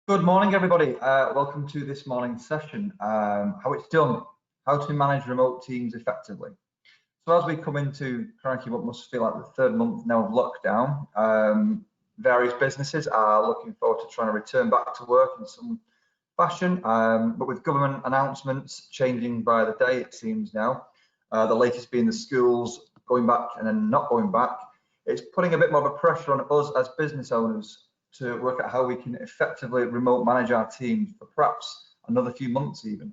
Good morning, everybody. Welcome to this morning's session, how it's done, how to manage remote teams effectively. So as we come into currently what must feel like the third month now of lockdown, various businesses are looking forward to trying to return back to work in some fashion, but with government announcements changing by the day, it seems now, the latest being the schools going back and then not going back, it's putting a bit more of a pressure on us as business owners to work out how we can effectively remote manage our teams for perhaps another few months even.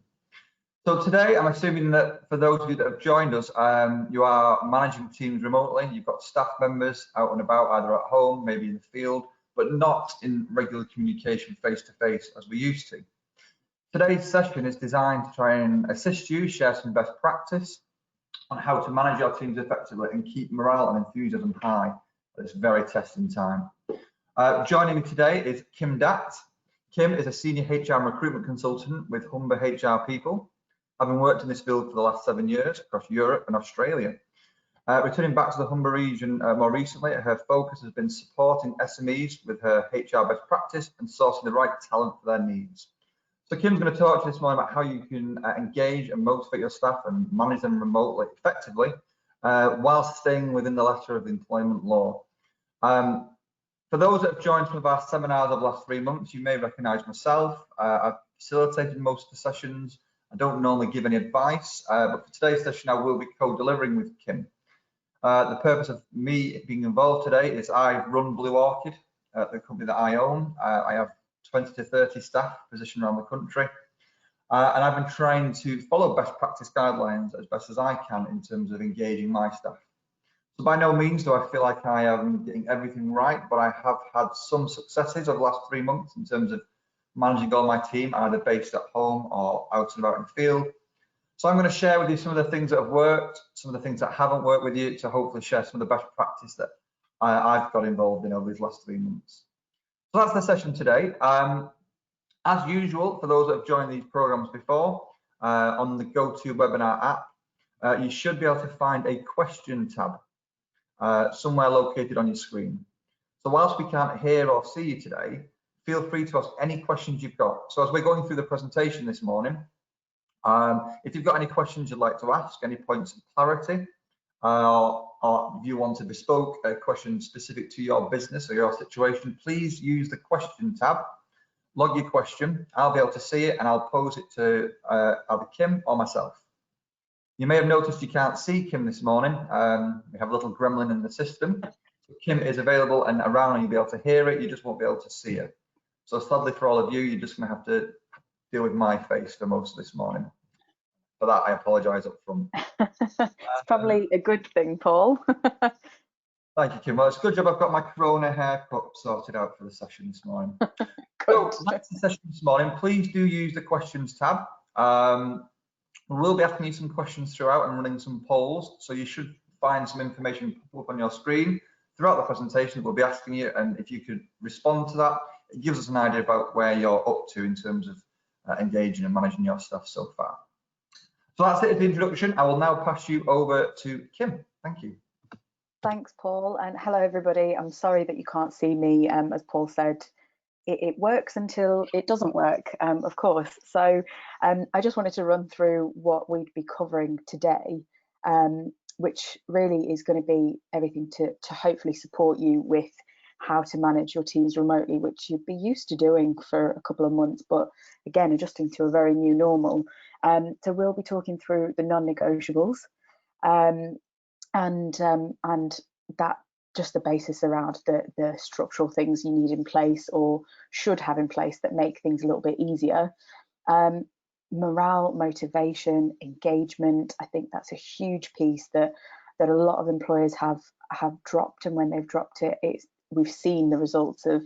So today, I'm assuming that for those of you that have joined us, you are managing teams remotely. You've got staff members out and about, either at home, maybe in the field, but not in regular communication face-to-face as we used to. Today's session is designed to try and assist you, share some best practice on how to manage our teams effectively and keep morale and enthusiasm high at this very testing time. Joining me today is Kim Datt. Kim is a senior HR recruitment consultant with Humber HR People, having worked in this field for the last 7 years across Europe and Australia. Returning back to the Humber region more recently, her focus has been supporting SMEs with her HR best practice and sourcing the right talent for their needs. So Kim's going to talk to you this morning about how you can engage and motivate your staff and manage them remotely effectively, whilst staying within the letter of the employment law. For those that have joined some of our seminars over the last 3 months, you may recognise myself. I've facilitated most of the sessions. I don't normally give any advice, but for today's session, I will be co-delivering with Kim. The purpose of me being involved today is I run Blue Orchid, the company that I own. I have 20 to 30 staff positioned around the country. And I've been trying to follow best practice guidelines as best as I can in terms of engaging my staff. So by no means do I feel like I am getting everything right, but I have had some successes over the last 3 months in terms of managing all my team, either based at home or out and about in the field. So I'm going to share with you some of the things that have worked, some of the things that haven't worked with you, to hopefully share some of the best practice that I've got involved in over these last 3 months. So that's the session today. As usual, for those that have joined these programs before, on the GoToWebinar app, you should be able to find a question tab somewhere located on your screen. So whilst we can't hear or see you today, feel free to ask any questions you've got. So as we're going through the presentation this morning, if you've got any questions you'd like to ask, any points of clarity, or if you want to bespoke a question specific to your business or your situation, please use the question tab, log your question, I'll be able to see it and I'll pose it to either Kim or myself. You may have noticed you can't see Kim this morning. We have a little gremlin in the system. So Kim is available and around and you'll be able to hear it, you just won't be able to see her. So sadly for all of you, you're just going to have to deal with my face for most of this morning. For that, I apologise up front. It's probably a good thing, Paul. Thank you, Kim. Well, it's a good job I've got my Corona haircut sorted out for the session this morning. So that's the session this morning. Please do use the questions tab. We will be asking you some questions throughout and running some polls, so you should find some information pop up on your screen throughout the presentation. We'll be asking you, and if you could respond to that, it gives us an idea about where you're up to in terms of engaging and managing your stuff so far. So that's it for the introduction. I will now pass you over to Kim. Thank you. Thanks, Paul, and hello, everybody. I'm sorry that you can't see me. As Paul said, it works until it doesn't work, of course. So I just wanted to run through what we'd be covering today, which really is going to be everything to hopefully support you with how to manage your teams remotely, which you'd be used to doing for a couple of months, but again, adjusting to a very new normal. So we'll be talking through the non-negotiables and that just the basis around the structural things you need in place or should have in place that make things a little bit easier. Morale, motivation, engagement, I think that's a huge piece that a lot of employers have dropped, and when they've dropped it, we've seen the results of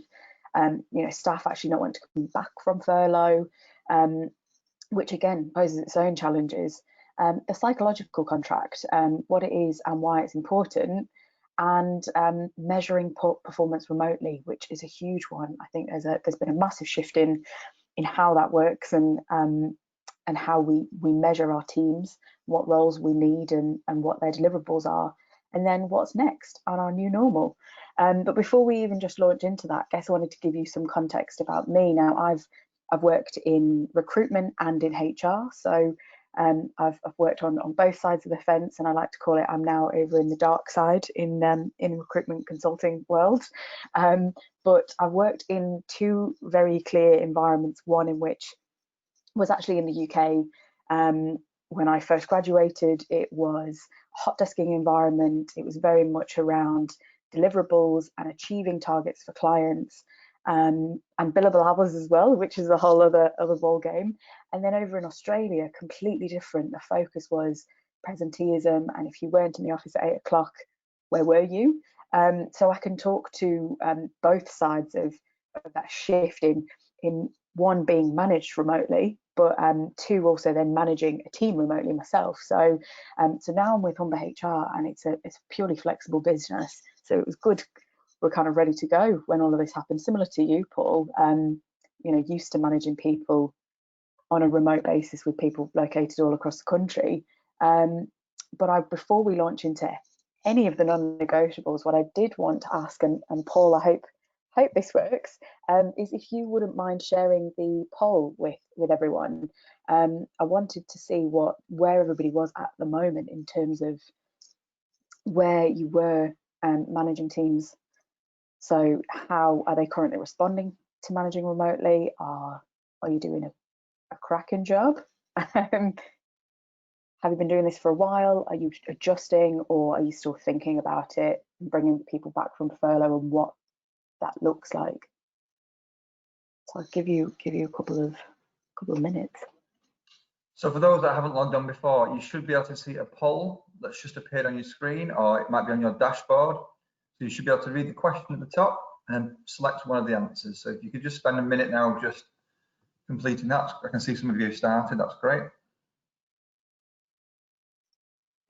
staff actually not wanting to come back from furlough, which again poses its own challenges. The psychological contract, what it is and why it's important, and measuring performance remotely, which is a huge one. I think there's been a massive shift in how that works and how we measure our teams, what roles we need and what their deliverables are, and then what's next on our new normal. But before we even just launch into that, I guess I wanted to give you some context about me. Now, I've worked in recruitment and in HR, so I've worked on both sides of the fence, and I like to call it I'm now over in the dark side in recruitment consulting world. But I've worked in two very clear environments. One in which was actually in the UK. When I first graduated, it was a hot desking environment. It was very much around deliverables and achieving targets for clients, and billable hours as well, which is a whole other ball game. And then over in Australia, completely different. The focus was presenteeism, and if you weren't in the office at 8 o'clock, where were you? So I can talk to both sides of that shift in one, being managed remotely, but two, also then managing a team remotely myself. So so now I'm with Humber HR, and it's a purely flexible business. So it was good. We're kind of ready to go when all of this happened. Similar to you, Paul, you know, used to managing people on a remote basis with people located all across the country. But before we launch into any of the non-negotiables, what I did want to ask, and Paul, I hope this works, is if you wouldn't mind sharing the poll with everyone. I wanted to see where everybody was at the moment in terms of where you were managing teams. So how are they currently responding to managing remotely? Are you doing a cracking job? Have you been doing this for a while? Are you adjusting, or are you still thinking about it and bringing people back from furlough and what that looks like? So I'll give you a couple of minutes. So for those that haven't logged on before, you should be able to see a poll that's just appeared on your screen, or it might be on your dashboard. So you should be able to read the question at the top and select one of the answers. So if you could just spend a minute now just completing that. I can see some of you started, that's great.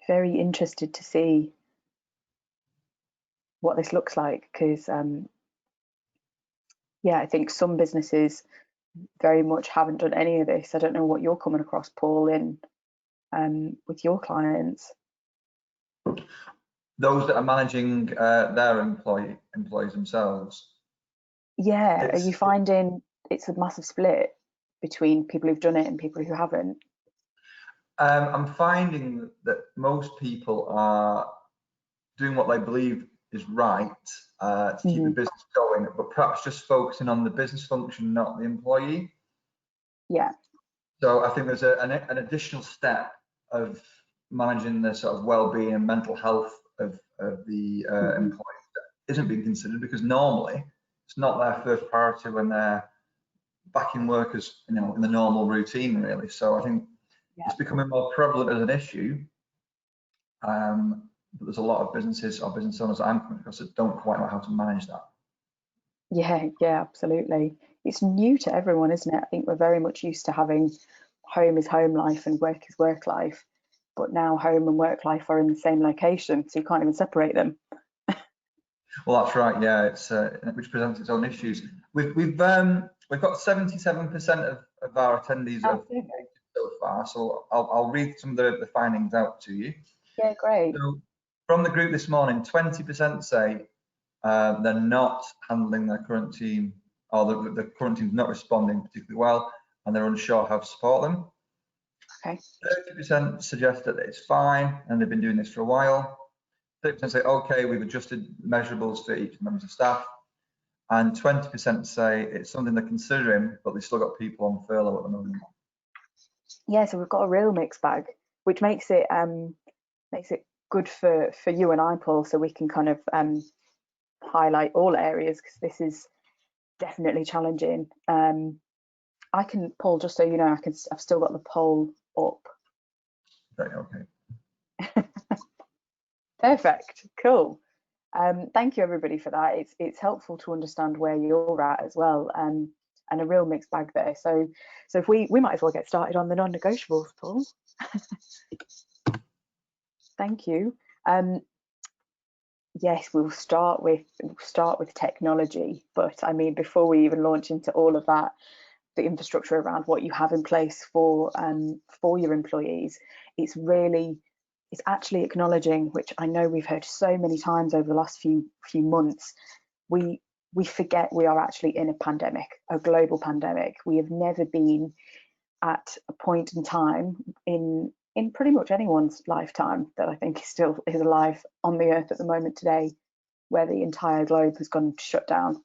Very interested to see what this looks like, because yeah, I think some businesses very much haven't done any of this. I don't know what you're coming across, Paul, in with your clients. Those that are managing their employees themselves. Yeah, are you finding it's a massive split between people who've done it and people who haven't? I'm finding that most people are doing what they believe is right to keep the business going, but perhaps just focusing on the business function, not the employee. Yeah. So I think there's an additional step of managing the sort of well-being and mental health of the employees that isn't being considered, because normally it's not their first priority when they're back in work, as you know, in the normal routine, really. So I think it's becoming more prevalent as an issue. But there's a lot of businesses or business owners that I'm coming across that don't quite know how to manage that. Yeah, absolutely. It's new to everyone, isn't it? I think we're very much used to having home is home life and work is work life, but now home and work life are in the same location, so you can't even separate them. Well, that's right. Yeah, it's which presents its own issues. We've got 77% of our attendees have so far. So I'll read some of the findings out to you. Yeah, great. So from the group this morning, 20% say they're not handling their current team, or the current team's not responding particularly well, and they're unsure how to support them. Okay. 30% suggest that it's fine and they've been doing this for a while. 30% say, okay, we've adjusted measurables for each member of staff. And 20% say it's something they're considering, but they've still got people on furlough at the moment. Yeah, so we've got a real mixed bag, which makes it good for you and I, Paul, so we can kind of highlight all areas, because this is definitely challenging. I can, Paul, just so you know, I've still got the poll up. Okay. Perfect, cool. Thank you everybody for that. It's helpful to understand where you're at as well, and a real mixed bag there. So if we might as well get started on the non-negotiables, Paul. Thank you. Yes, we'll start with technology, but I mean, before we even launch into all of that, the infrastructure around what you have in place for your employees, it's is actually acknowledging, which I know we've heard so many times over the last few months, we forget we are actually in a pandemic, a global pandemic. We have never been at a point in time in pretty much anyone's lifetime that I think is alive on the earth at the moment today, where the entire globe has gone shut down.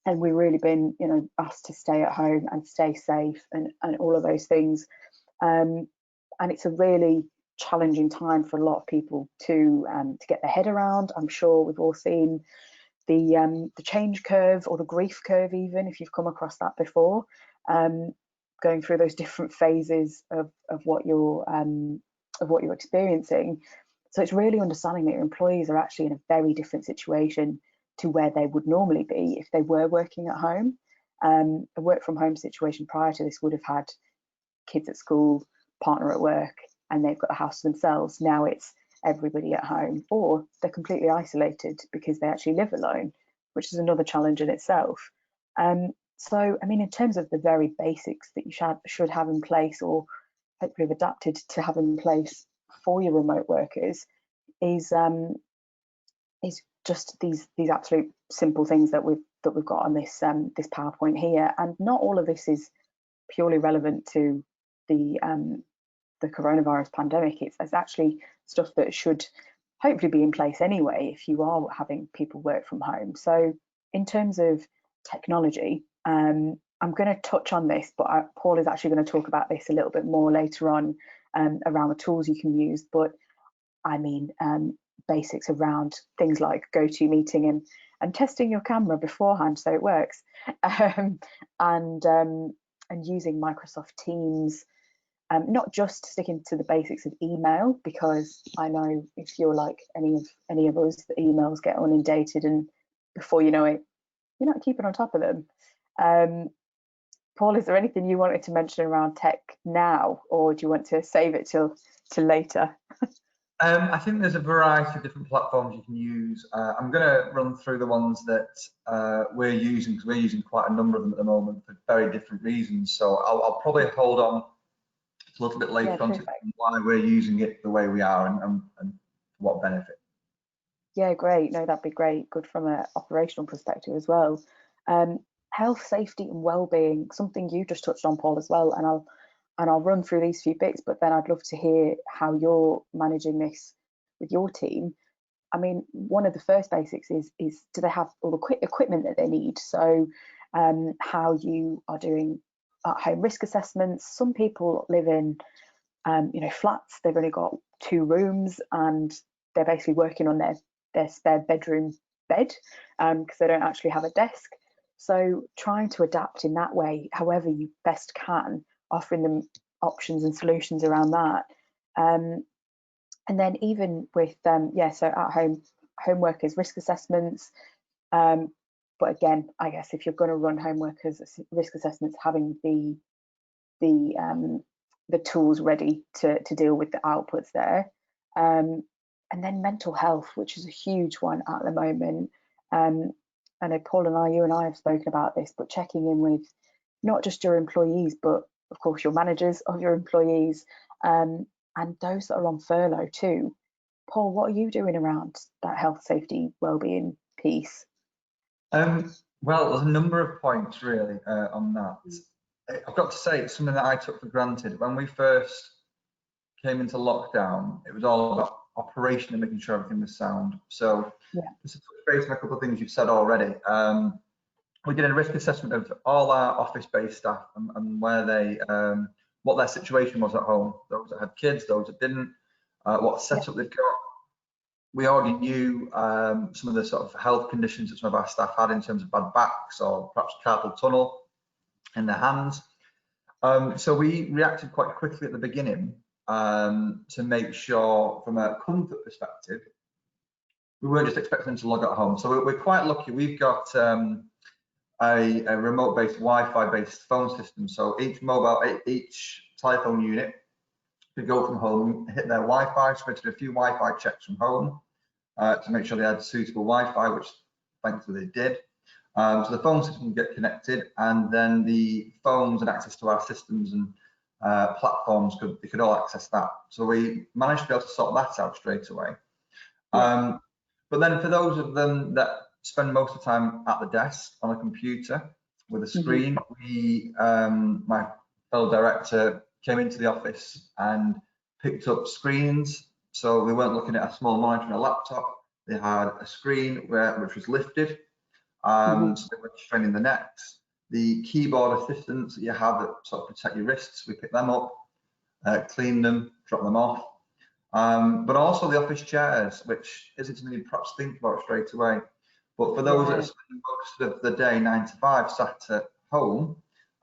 And we've really been, asked to stay at home and stay safe and all of those things. And it's a really challenging time for a lot of people to get their head around. I'm sure we've all seen the change curve, or the grief curve, even if you've come across that before, going through those different phases of what you're experiencing. So it's really understanding that your employees are actually in a very different situation to where they would normally be if they were working at home. A work from home situation prior to this would have had kids at school, partner at work, and they've got the house to themselves. Now it's everybody at home, or they're completely isolated because they actually live alone, which is another challenge in itself. So, I mean, in terms of the very basics that you should have in place, or hopefully have adapted to have in place for your remote workers, is just these absolute simple things that we've got on this this PowerPoint here. And not all of this is purely relevant to the coronavirus pandemic. It's actually stuff that should hopefully be in place anyway if you are having people work from home. So in terms of technology, I'm going to touch on this, but Paul is actually going to talk about this a little bit more later on, around the tools you can use. But I mean, basics around things like GoToMeeting and testing your camera beforehand so it works, and using Microsoft Teams. Not just sticking to the basics of email, because I know if you're like any of us, the emails get inundated, and before you know it, you're not keeping on top of them. Paul, is there anything you wanted to mention around tech now, or do you want to save it till later? I think there's a variety of different platforms you can use. I'm going to run through the ones that we're using, because we're using quite a number of them at the moment for very different reasons. So I'll probably hold on a little bit later on to why we're using it the way we are and what benefit. Yeah, great. No, that'd be great. Good from an operational perspective as well. Health, safety, and well-being, something you just touched on, Paul, as well. And I'll run through these few bits, but then I'd love to hear how you're managing this with your team. I mean, one of the first basics is do they have all the equipment that they need? So how you are doing at-home risk assessments. Some people live in flats. They've only got 2 rooms, and they're basically working on their spare bedroom bed because they don't actually have a desk. So trying to adapt in that way, however you best can, offering them options and solutions around that. And then even with so at home workers risk assessments. But again, I guess if you're going to run home workers risk assessments, having the tools ready to deal with the outputs there. And then mental health, which is a huge one at the moment. I know Paul and you and I have spoken about this, but checking in with not just your employees, but of course your managers of your employees, and those that are on furlough too. Paul, what are you doing around that health, safety, wellbeing piece? Well, there's a number of points really on that. I've got to say, it's something that I took for granted. When we first came into lockdown, it was all about operation and making sure everything was sound. So just to touch base on a couple of things you've said already. We did a risk assessment of all our office-based staff and where they, what their situation was at home. Those that had kids, those that didn't, what setup they've got. We already knew some of the sort of health conditions that some of our staff had in terms of bad backs or perhaps carpal tunnel in their hands. So we reacted quite quickly at the beginning to make sure, from a comfort perspective, we weren't just expecting them to log at home. So we're quite lucky. We've got a remote-based Wi-Fi-based phone system. So each telephone unit could go from home, hit their Wi-Fi. So we did a few Wi-Fi checks from home to make sure they had suitable Wi-Fi, which thankfully they did. So the phone system would get connected, and then the phones had access to our systems and platforms they could all access that. So we managed to be able to sort that out straight away. Yeah. But then for those of them that spend most of the time at the desk on a computer with a screen, my fellow director came into the office and picked up screens. So we weren't looking at a small monitor and a laptop. They had a screen which was lifted. So they were straining the necks. The keyboard assistants that you have that sort of protect your wrists, we pick them up, clean them, drop them off. But also the office chairs, which isn't something you perhaps think about straight away. But for those that spend most of the day 9 to 5 sat at home,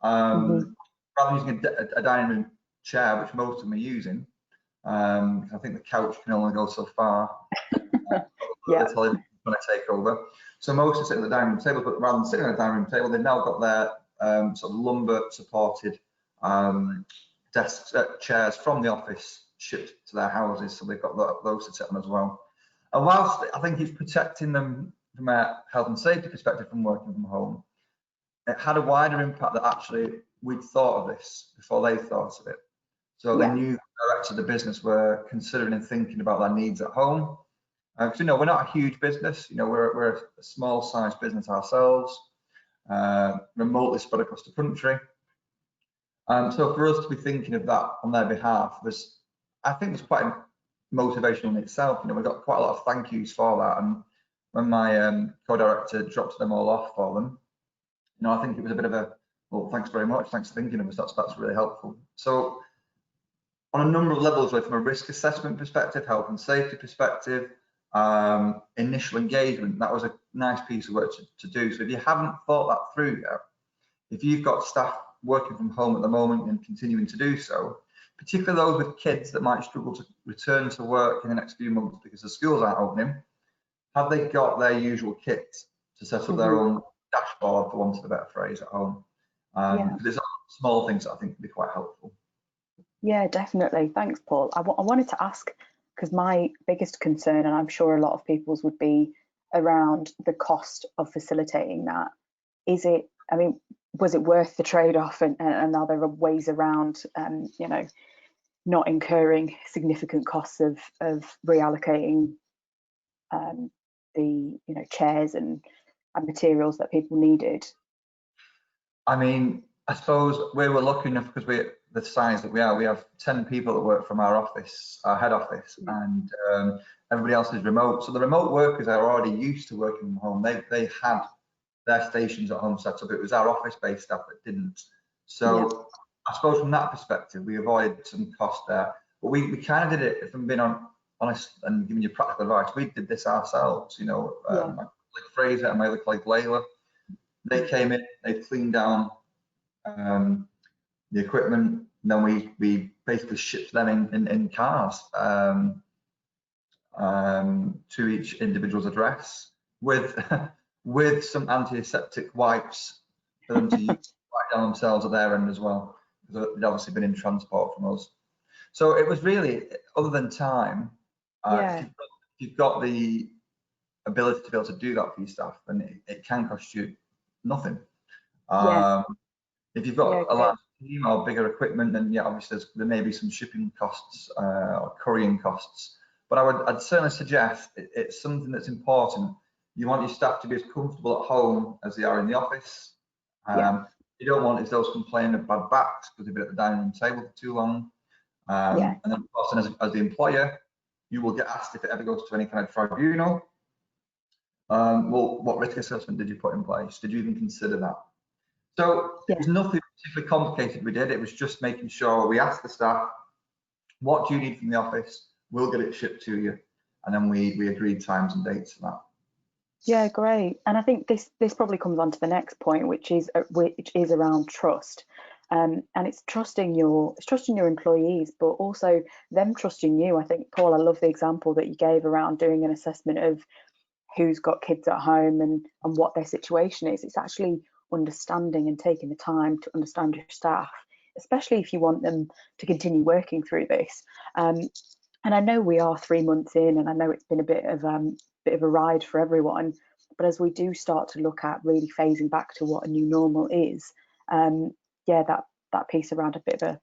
rather than using a dining room chair, which most of them are using, I think the couch can only go so far. The television is going to take over. So most are sitting at the dining room table, but rather than sitting at the dining room table, they've now got their sort of lumbar supported desk chairs from the office shipped to their houses, so they've got those to sit on as well. And whilst I think it's protecting them from a health and safety perspective from working from home, it had a wider impact that actually we'd thought of this before they thought of it. So the new directors of the business were considering and thinking about their needs at home. Because we're not a huge business, we're a small sized business ourselves, remotely spread across the country. So for us to be thinking of that on their behalf I think was quite motivational in itself. We got quite a lot of thank yous for that. And when my co-director dropped them all off for them, I think it was a bit of a, well, thanks very much, thanks for thinking of us, that's really helpful. So on a number of levels, from a risk assessment perspective, health and safety perspective, initial engagement, that was a nice piece of work to do. So if you haven't thought that through yet, if you've got staff working from home at the moment and continuing to do so, particularly those with kids that might struggle to return to work in the next few months because the schools aren't opening, have they got their usual kit to set up their own dashboard, for want of a better phrase, at home? Because it's small things that I think can be quite helpful. Yeah, definitely. Thanks, Paul. I wanted to ask, because my biggest concern, and I'm sure a lot of people's, would be around the cost of facilitating that. Was it worth the trade-off, and are there ways around, not incurring significant costs of reallocating the chairs and materials that people needed? I suppose we were lucky enough, because we're the size that we are. We have 10 people that work from our office, our head office, and everybody else is remote. So the remote workers are already used to working from home. They had their stations at home set up. It was our office-based staff that didn't. So I suppose from that perspective, we avoided some cost there. But we kind of did it, if I'm being honest and giving you practical advice, we did this ourselves. My colleague Fraser and my other colleague Layla, they came in, they cleaned down the equipment, and then we basically shipped them in cars to each individual's address with some antiseptic wipes for them to use wipe down themselves at their end as well, because they'd obviously been in transport from us. So it was really, other than time, if you've got the ability to be able to do that for your staff, then it can cost you nothing. If you've got a large team or bigger equipment, then obviously there may be some shipping costs or couriering costs. But I'd certainly suggest it's something that's important. You want your staff to be as comfortable at home as they are in the office. You don't want is those complaining of bad backs because they've been at the dining room table for too long. And then of course, as the employer, you will get asked if it ever goes to any kind of tribunal. Well, what risk assessment did you put in place? Did you even consider that? So it was nothing particularly complicated we did. It was just making sure we asked the staff, what do you need from the office? We'll get it shipped to you. And then we agreed times and dates for that. Yeah, great. And I think this probably comes on to the next point, which is around trust. And it's trusting your employees, but also them trusting you. I think, Paul, I love the example that you gave around doing an assessment of who's got kids at home and what their situation is. It's actually understanding and taking the time to understand your staff, especially if you want them to continue working through this. And I know we are 3 months in, and I know it's been a bit of a ride for everyone. But as we do start to look at really phasing back to what a new normal is, that piece around a bit of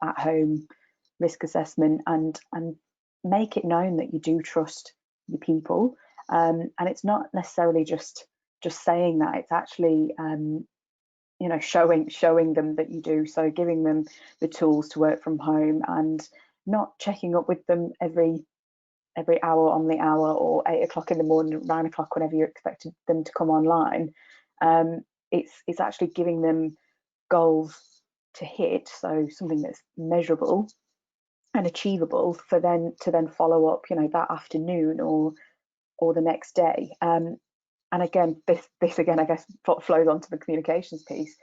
at-home risk assessment, and make it known that you do trust your people. And it's not necessarily just saying that, it's actually you know, showing them that you do. So giving them the tools to work from home, and not checking up with them every hour on the hour, or 8 o'clock in the morning, 9 o'clock, whenever you're expected them to come online. It's actually giving them goals to hit, so something that's measurable and achievable for them to then follow up, you know, that afternoon or the next day. And again, this again, I guess, flows onto the communications piece.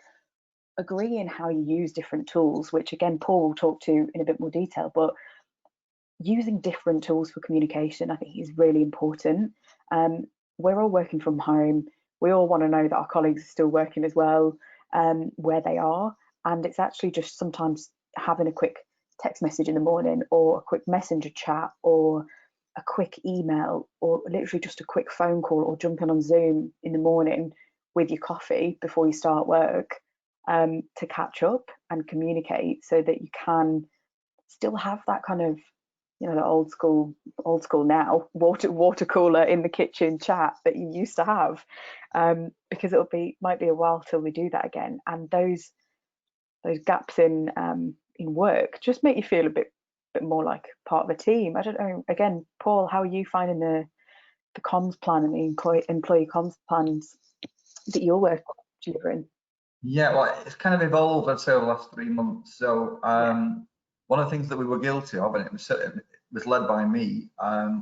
Agreeing how you use different tools, which again Paul will talk to in a bit more detail, but using different tools for communication, I think, is really important. We're all working from home. We all want to know that our colleagues are still working as well, where they are. And it's actually just sometimes having a quick text message in the morning, or a quick messenger chat, or a quick email, or literally just a quick phone call, or jumping on Zoom in the morning with your coffee before you start work, to catch up and communicate, so that you can still have that kind of, you know, the old school now water cooler in the kitchen chat that you used to have, because might be a while till we do that again. And those gaps in work just make you feel a bit more like part of a team. I don't know, again, Paul, how are you finding the comms plan and the employee comms plans that you're working delivering? Yeah, well, it's kind of evolved, I'd say, over the last 3 months. So one of the things that we were guilty of, and it was led by me,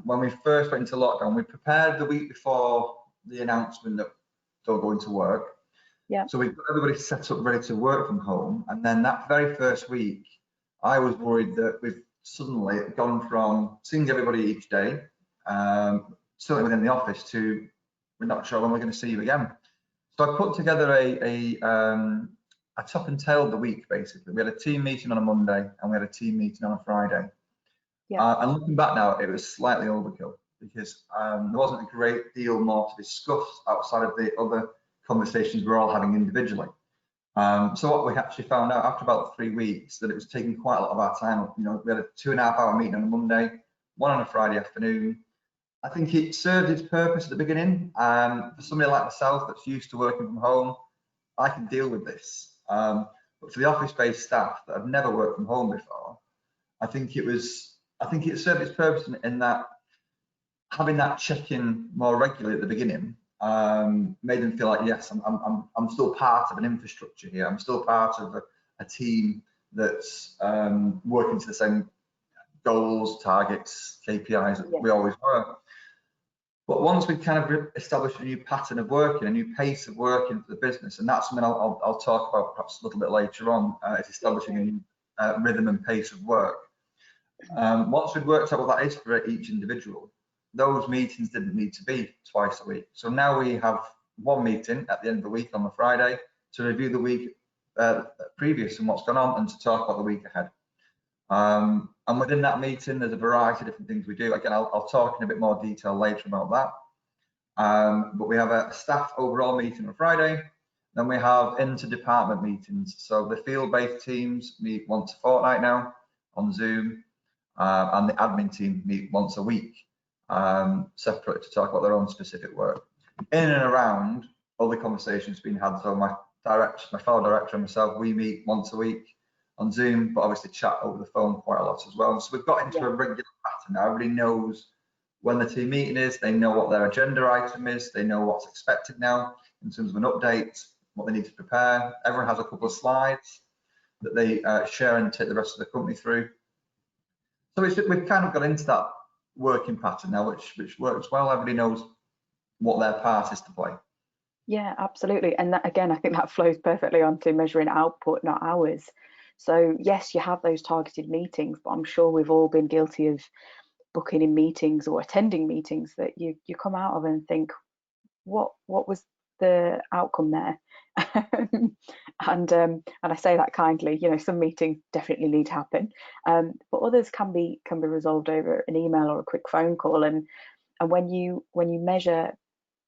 when we first went into lockdown, we prepared the week before the announcement that they'll go into work. Yeah. So we've got everybody set up ready to work from home. And then that very first week, I was worried that we've suddenly gone from seeing everybody each day, certainly within the office, to we're not sure when we're going to see you again. So I put together a top and tail of the week, basically. We had a team meeting on a Monday, and we had a team meeting on a Friday. Yeah. And looking back now, it was slightly overkill, because there wasn't a great deal more to discuss outside of the other conversations we're all having individually. So what we actually found out after about 3 weeks, that it was taking quite a lot of our time. You know, we had a 2.5 hour meeting on a Monday, one on a Friday afternoon. I think it served its purpose at the beginning. For somebody like myself that's used to working from home, I can deal with this. But for the office-based staff that have never worked from home before, I think it served its purpose in that having that check-in more regularly at the beginning made them feel like, yes, I'm still part of an infrastructure here. I'm still part of a team that's working to the same goals, targets, KPIs that we always were. But once we kind of established a new pattern of working, a new pace of working for the business, and that's something I'll talk about perhaps a little bit later on, is establishing a new rhythm and pace of work. Once we'd worked out what that is for each individual, those meetings didn't need to be twice a week. So now we have one meeting at the end of the week on the Friday to review the week previous and what's gone on, and to talk about the week ahead. And within that meeting, there's a variety of different things we do. Again, I'll talk in a bit more detail later about that. But we have a staff overall meeting on Friday. Then we have inter-department meetings. So the field-based teams meet once a fortnight now on Zoom, and the admin team meet once a week, separate, to talk about their own specific work. In and around other conversations being had. So my fellow director and myself, we meet once a week on Zoom, but obviously chat over the phone quite a lot as well. So we've got into a regular pattern now. Everybody knows when the team meeting is, they know what their agenda item is, they know what's expected now in terms of an update, what they need to prepare. Everyone has a couple of slides that they share and take the rest of the company through. So we've kind of got into that working pattern now, which works well. Everybody knows what their part is to play. Yeah, absolutely. And that, again, I think that flows perfectly onto measuring output, not hours. So yes, you have those targeted meetings, but I'm sure we've all been guilty of booking in meetings or attending meetings that you come out of and think, what was the outcome there? And I say that kindly. You know, some meetings definitely need to happen, but others can be resolved over an email or a quick phone call. And when you measure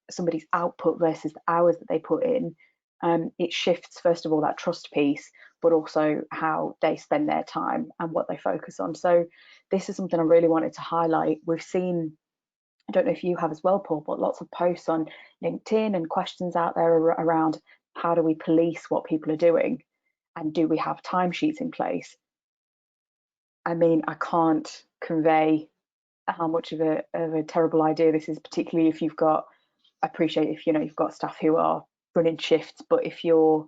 somebody's output versus the hours that they put in, it shifts, first of all, that trust piece, but also how they spend their time and what they focus on. So this is something I really wanted to highlight. We've seen, I don't know if you have as well, Paul, but lots of posts on LinkedIn and questions out there around how do we police what people are doing, and do we have timesheets in place? I mean, I can't convey how much of a terrible idea this is, particularly if you've got, I appreciate if you've got staff who are running shifts, but if you've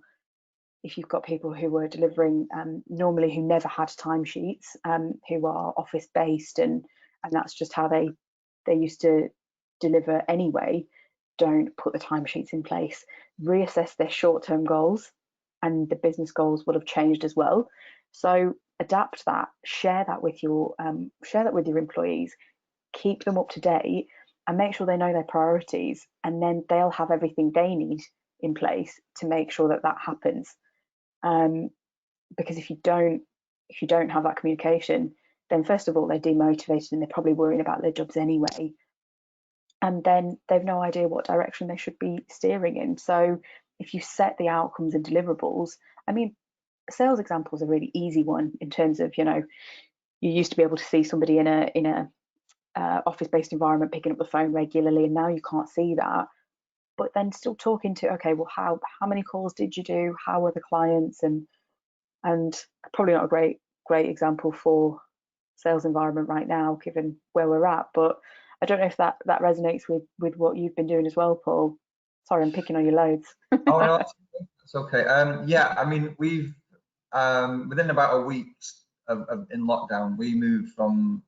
got people who are delivering normally, who never had timesheets, who are office based, and that's just how they used to deliver anyway, don't put the timesheets in place. Reassess their short-term goals, and the business goals will have changed as well. So adapt that, share that with your employees, keep them up to date, and make sure they know their priorities, and then they'll have everything they need in place to make sure that that happens. Because if you don't have that communication, then first of all, they're demotivated and they're probably worrying about their jobs anyway. And then they've no idea what direction they should be steering in. So if you set the outcomes and deliverables, I mean, sales example is a really easy one in terms of, you used to be able to see somebody in a office-based environment picking up the phone regularly, and now you can't see that. But then still talking to, okay, well, how many calls did you do? How were the clients? And probably not a great example for sales environment right now, given where we're at. But I don't know if that resonates with what you've been doing as well, Paul. Sorry, I'm picking on your loads. Oh no, it's okay. Yeah, I mean, we've within about a week in lockdown, we moved from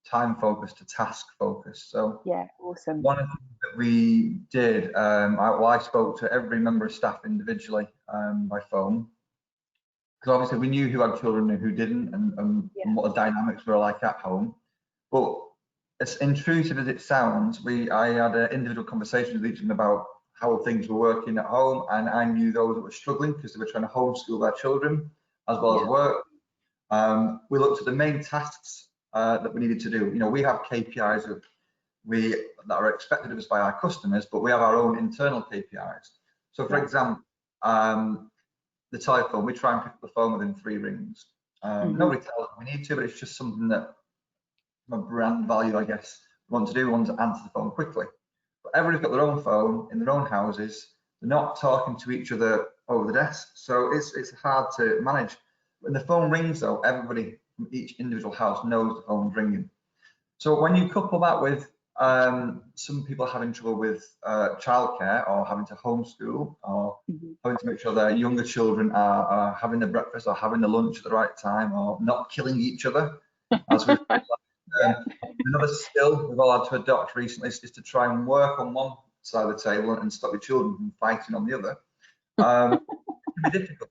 time focus to task focus. So yeah, awesome. One of the things that we did, I spoke to every member of staff individually by phone, because obviously we knew who had children and who didn't, and what the dynamics were like at home. But as intrusive as it sounds, I had an individual conversation with each of them about how things were working at home, and I knew those that were struggling because they were trying to homeschool their children as well as work. We looked at the main tasks that we needed to do. We have KPIs that are expected of us by our customers, but we have our own internal KPIs. So for example, the telephone, we try and pick up the phone within 3 rings. Nobody tells us we need to, but it's just something that, from a brand value, I guess, we want to do. We want to answer the phone quickly. But everybody's got their own phone in their own houses. They're not talking to each other over the desk, so it's hard to manage. When the phone rings, though, everybody from each individual house knows the phone's ringing. So when you couple that with some people having trouble with childcare, or having to homeschool, or having to make sure their younger children are having their breakfast or having their lunch at the right time, or not killing each other, as we've another skill we've all had to adopt recently is to try and work on one side of the table and stop your children from fighting on the other. It can be difficult.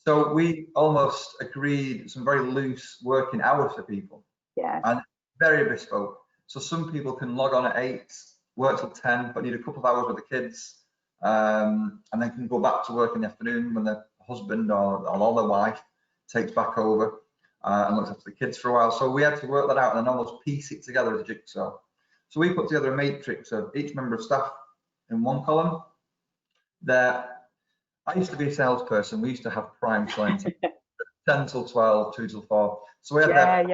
So we almost agreed some very loose working hours for people, and very bespoke. So some people can log on at 8, work till 10, but need a couple of hours with the kids, and then can go back to work in the afternoon when their husband or their wife takes back over and looks after the kids for a while. So we had to work that out and then almost piece it together as a jigsaw. So we put together a matrix of each member of staff in one column. I used to be a salesperson. We used to have prime time, 10 till 12, 2 till 4. So we had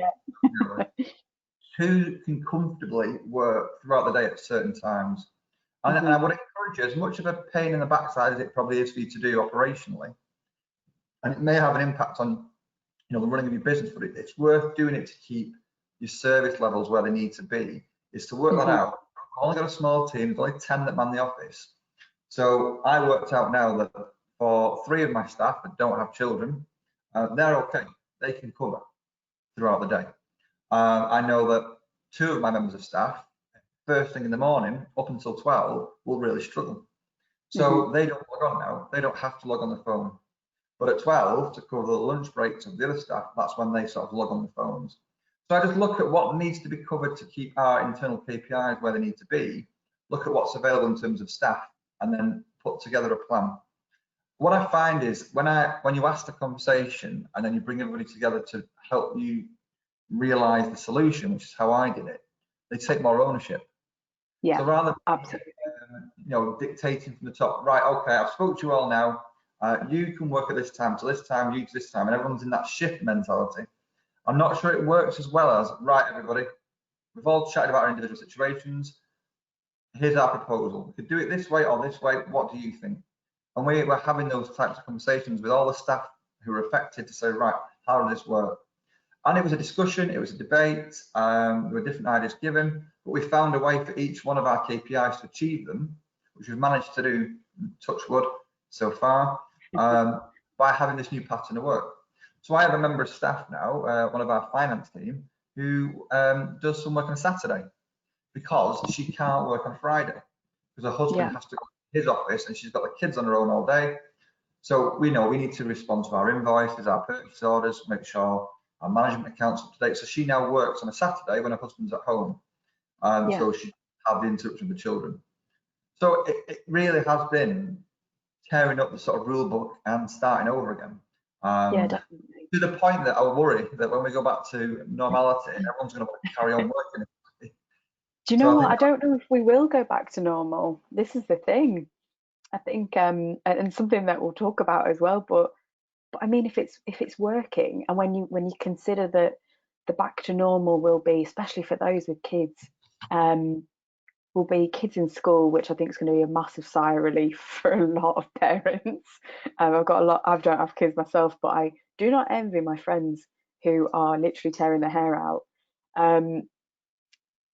who can comfortably work throughout the day at certain times. And I would encourage you, as much of a pain in the backside as it probably is for you to do operationally, and it may have an impact on the running of your business, but it's worth doing it to keep your service levels where they need to be, is to work that out. I've only got a small team, there's only 10 that man the office. So I worked out now that for 3 of my staff that don't have children, they're okay. They can cover throughout the day. I know that 2 of my members of staff, first thing in the morning up until 12, will really struggle. So they don't log on now. They don't have to log on the phone. But at 12, to cover the lunch breaks of the other staff, that's when they sort of log on the phones. So I just look at what needs to be covered to keep our internal KPIs where they need to be, look at what's available in terms of staff, and then put together a plan. What I find is when you ask the conversation and then you bring everybody together to help you realize the solution, which is how I did it, they take more ownership. Yeah, so rather absolutely. dictating from the top. Right, okay, I've spoke to you all now. You can work at this time to this time, you to this time, and everyone's in that shift mentality. I'm not sure it works as well as, right, everybody, we've all chatted about our individual situations. Here's our proposal. We could do it this way or this way. What do you think? And we're having those types of conversations with all the staff who are affected to say, right, how does this work? And it was a discussion, it was a debate, there were different ideas given, but we found a way for each one of our KPIs to achieve them, which we've managed to do, touch wood, so far, by having this new pattern of work. So I have a member of staff now, one of our finance team, who does some work on a Saturday because she can't work on Friday because her husband has to go to his office and she's got the kids on her own all day. So we know we need to respond to our invoices, our purchase orders, make sure our management accounts up to date. So she now works on a Saturday when her husband's at home. So she have the interruption with the children. So it really has been tearing up the sort of rule book and starting over again. Definitely. To the point that I worry that when we go back to normality, everyone's going to want to carry on working. Do you know what? I don't know if we will go back to normal. This is the thing. I think, and something that we'll talk about as well. But I mean, if it's working, and when you consider that the back to normal will be, especially for those with kids, will be kids in school, which I think is going to be a massive sigh of relief for a lot of parents. I don't have kids myself, but I do not envy my friends who are literally tearing their hair out.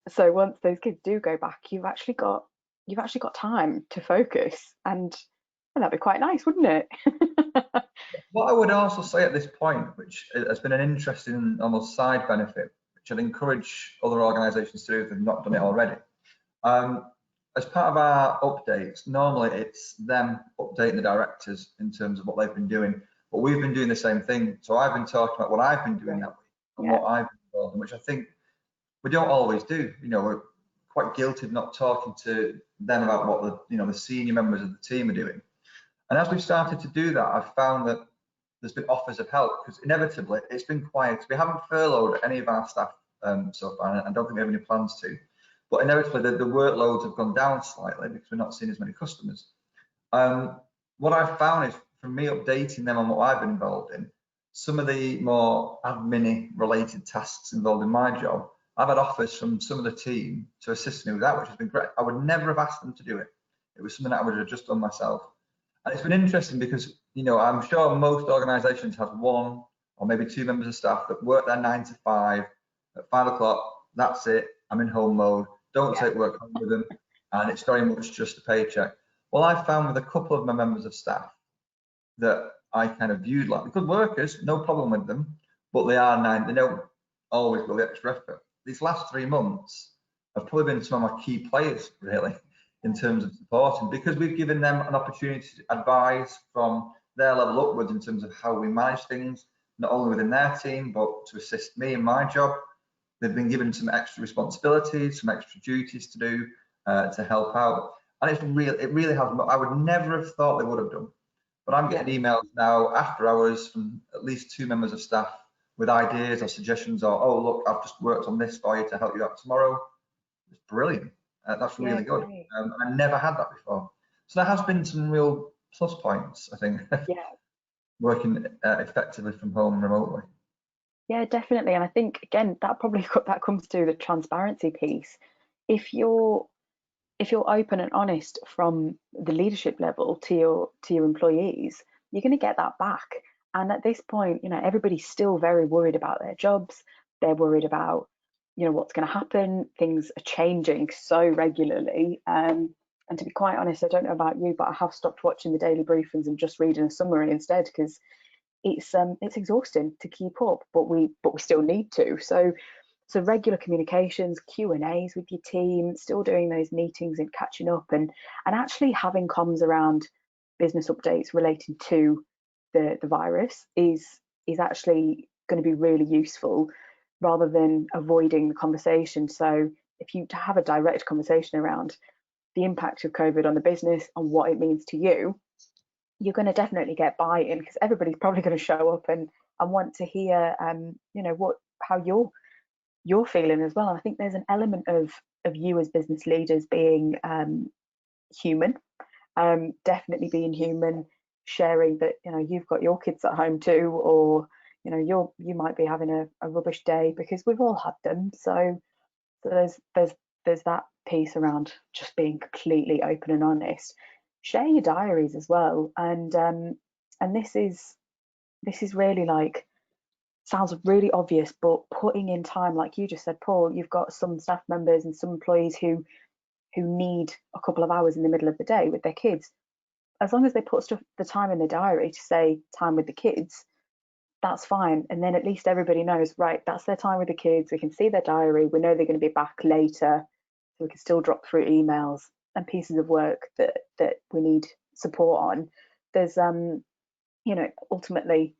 So once those kids do go back, you've actually got time to focus, and that'd be quite nice, wouldn't it? What I would also say at this point, which has been an interesting almost side benefit, which I'd encourage other organisations to do if they've not done it already. As part of our updates, normally it's them updating the directors in terms of what they've been doing, but we've been doing the same thing. So I've been talking about what I've been doing that week and what I've been involved in, which I think we don't always do. We're quite guilty of not talking to them about what the senior members of the team are doing. And as we've started to do that, I've found that there's been offers of help because inevitably it's been quiet. We haven't furloughed any of our staff so far, and I don't think we have any plans to. But inevitably the workloads have gone down slightly because we're not seeing as many customers. What I've found is from me updating them on what I've been involved in, some of the more admin related tasks involved in my job, I've had offers from some of the team to assist me with that, which has been great. I would never have asked them to do it. It was something that I would have just done myself. And it's been interesting because, I'm sure most organisations have one or maybe two members of staff that work their 9 to 5. At 5 o'clock, that's it. I'm in home mode. Don't take work home with them. And it's very much just a paycheck. Well, I found with a couple of my members of staff that I kind of viewed like good workers, no problem with them, but they don't always go the extra effort. These last 3 months have probably been some of my key players, really, in terms of supporting, because we've given them an opportunity to advise from their level upwards in terms of how we manage things, not only within their team, but to assist me in my job. They've been given some extra responsibilities, some extra duties to do to help out. And it really has, I would never have thought they would have done. But I'm getting emails now after hours from at least 2 members of staff with ideas or suggestions or, oh, look, I've just worked on this for you to help you out tomorrow. It's brilliant. That's really good. I never had that before. So there has been some real plus points, I think, working effectively from home remotely. Yeah, definitely. And I think, again, that comes to the transparency piece. If you're open and honest from the leadership level to your employees, you're going to get that back. And at this point, everybody's still very worried about their jobs. They're worried about, what's going to happen. Things are changing so regularly. And to be quite honest, I don't know about you, but I have stopped watching the daily briefings and just reading a summary instead, because it's exhausting to keep up, but we still need to. So regular communications, Q&As with your team, still doing those meetings and catching up, and actually having comms around business updates relating to the virus is actually going to be really useful, rather than avoiding the conversation. So if you have a direct conversation around the impact of COVID on the business and what it means to you, you're going to definitely get buy-in, because everybody's probably going to show up and want to hear how you're feeling as well. And I think there's an element of you as business leaders being human. Definitely being human, sharing that, you know, you've got your kids at home too, or, you know, you might be having a rubbish day, because we've all had them. So there's that piece around just being completely open and honest. Share your diaries as well, and this is really, like, sounds really obvious, but putting in time, like you just said, Paul, you've got some staff members and some employees who need a couple of hours in the middle of the day with their kids. As long as they put the time in their diary to say time with the kids, that's fine. And then at least everybody knows, right, that's their time with the kids. We can see their diary. We know they're going to be back later, so we can still drop through emails and pieces of work that we need support on. There's you know, ultimately,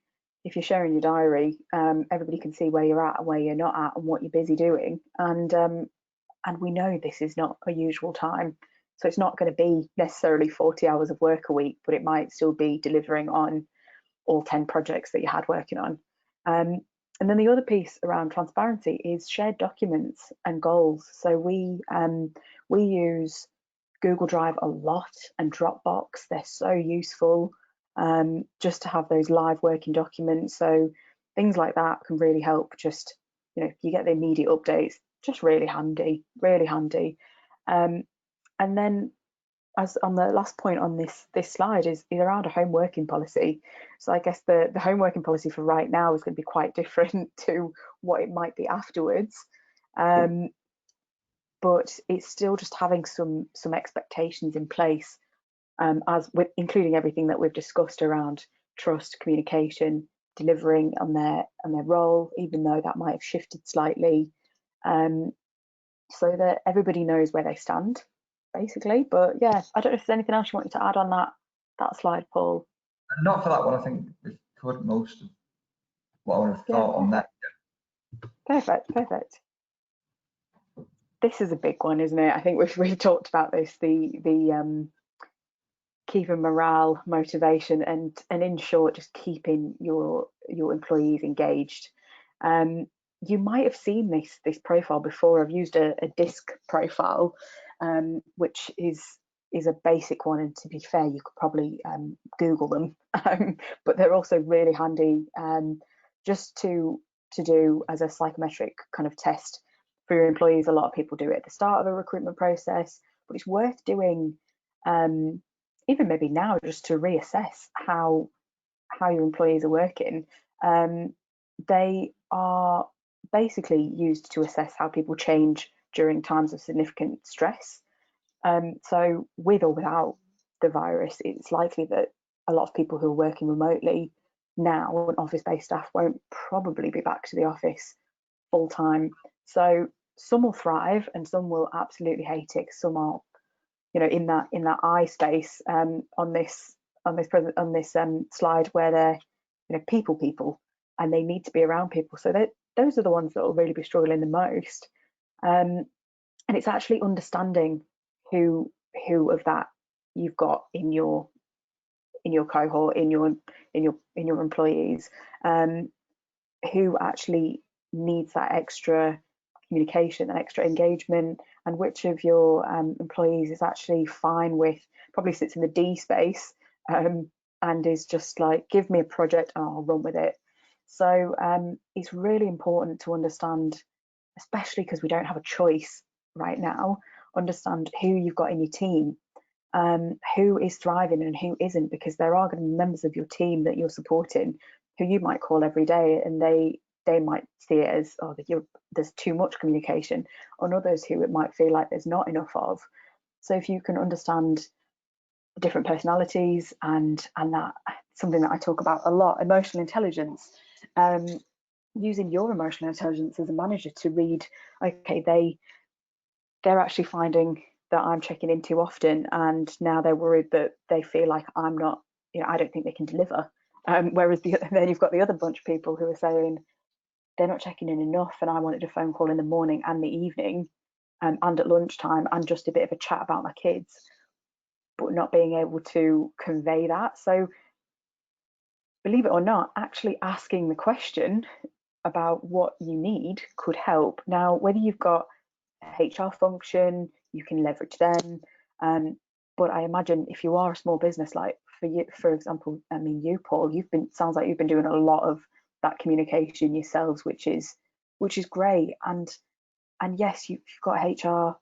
if you're sharing your diary, everybody can see where you're at and where you're not at and what you're busy doing. And we know this is not a usual time. So it's not going to be necessarily 40 hours of work a week, but it might still be delivering on all 10 projects that you had working on. And then the other piece around transparency is shared documents and goals. So we use Google Drive a lot, and Dropbox. They're so useful, just to have those live working documents. So things like that can really help. Just, you know, you get the immediate updates, just really handy, really handy. And then, as on the last point on this slide, is around a home working policy. So I guess the home working policy for right now is going to be quite different to what it might be afterwards. But it's still just having some expectations in place, as with including everything that we've discussed around trust, communication, delivering on their role, even though that might have shifted slightly, so that everybody knows where they stand, basically. But yeah, I don't know if there's anything else you wanted to add on that slide, Paul. Not for that one. I think we've covered most of what I would have thought on that. Perfect. This is a big one, isn't it? I think we've talked about this, the keeping morale, motivation, and in short, just keeping your employees engaged. You might have seen this profile before. I've used a DISC profile, which is a basic one, and to be fair, you could probably Google them, but they're also really handy, just to do as a psychometric kind of test for your employees. A lot of people do it at the start of a recruitment process, but it's worth doing even maybe now, just to reassess how your employees are working. They are basically used to assess how people change during times of significant stress. So with or without the virus, it's likely that a lot of people who are working remotely now, and office-based staff, won't probably be back to the office full time. So some will thrive and some will absolutely hate it. Some are, you know, in that eye space on this slide, where they're, you know, people, and they need to be around people. So those are the ones that will really be struggling the most. And it's actually understanding who of that you've got in your cohort, in your employees, who actually needs that extra communication and extra engagement, and which of your employees is actually fine with, probably sits in the D space, and is just like, give me a project and I'll run with it. So it's really important to understand, especially because we don't have a choice right now, understand who you've got in your team, who is thriving and who isn't, because there are going to be members of your team that you're supporting who you might call every day, and they might see it as, oh, there's too much communication, on others who it might feel like there's not enough of. So if you can understand different personalities, and that, something that I talk about a lot, emotional intelligence, using your emotional intelligence as a manager to read, okay, they're actually finding that I'm checking in too often, and now they're worried that they feel like I'm not, you know, I don't think they can deliver. Whereas then you've got the other bunch of people who are saying they're not checking in enough, and I wanted a phone call in the morning and the evening, and at lunchtime, and just a bit of a chat about my kids, but not being able to convey that. So believe it or not, actually asking the question about what you need could help. Now, whether you've got a HR function, you can leverage them. But I imagine if you are a small business, like for you, for example, I mean, you, Paul, sounds like you've been doing a lot of that communication yourselves, which is great. And yes, you've got HR,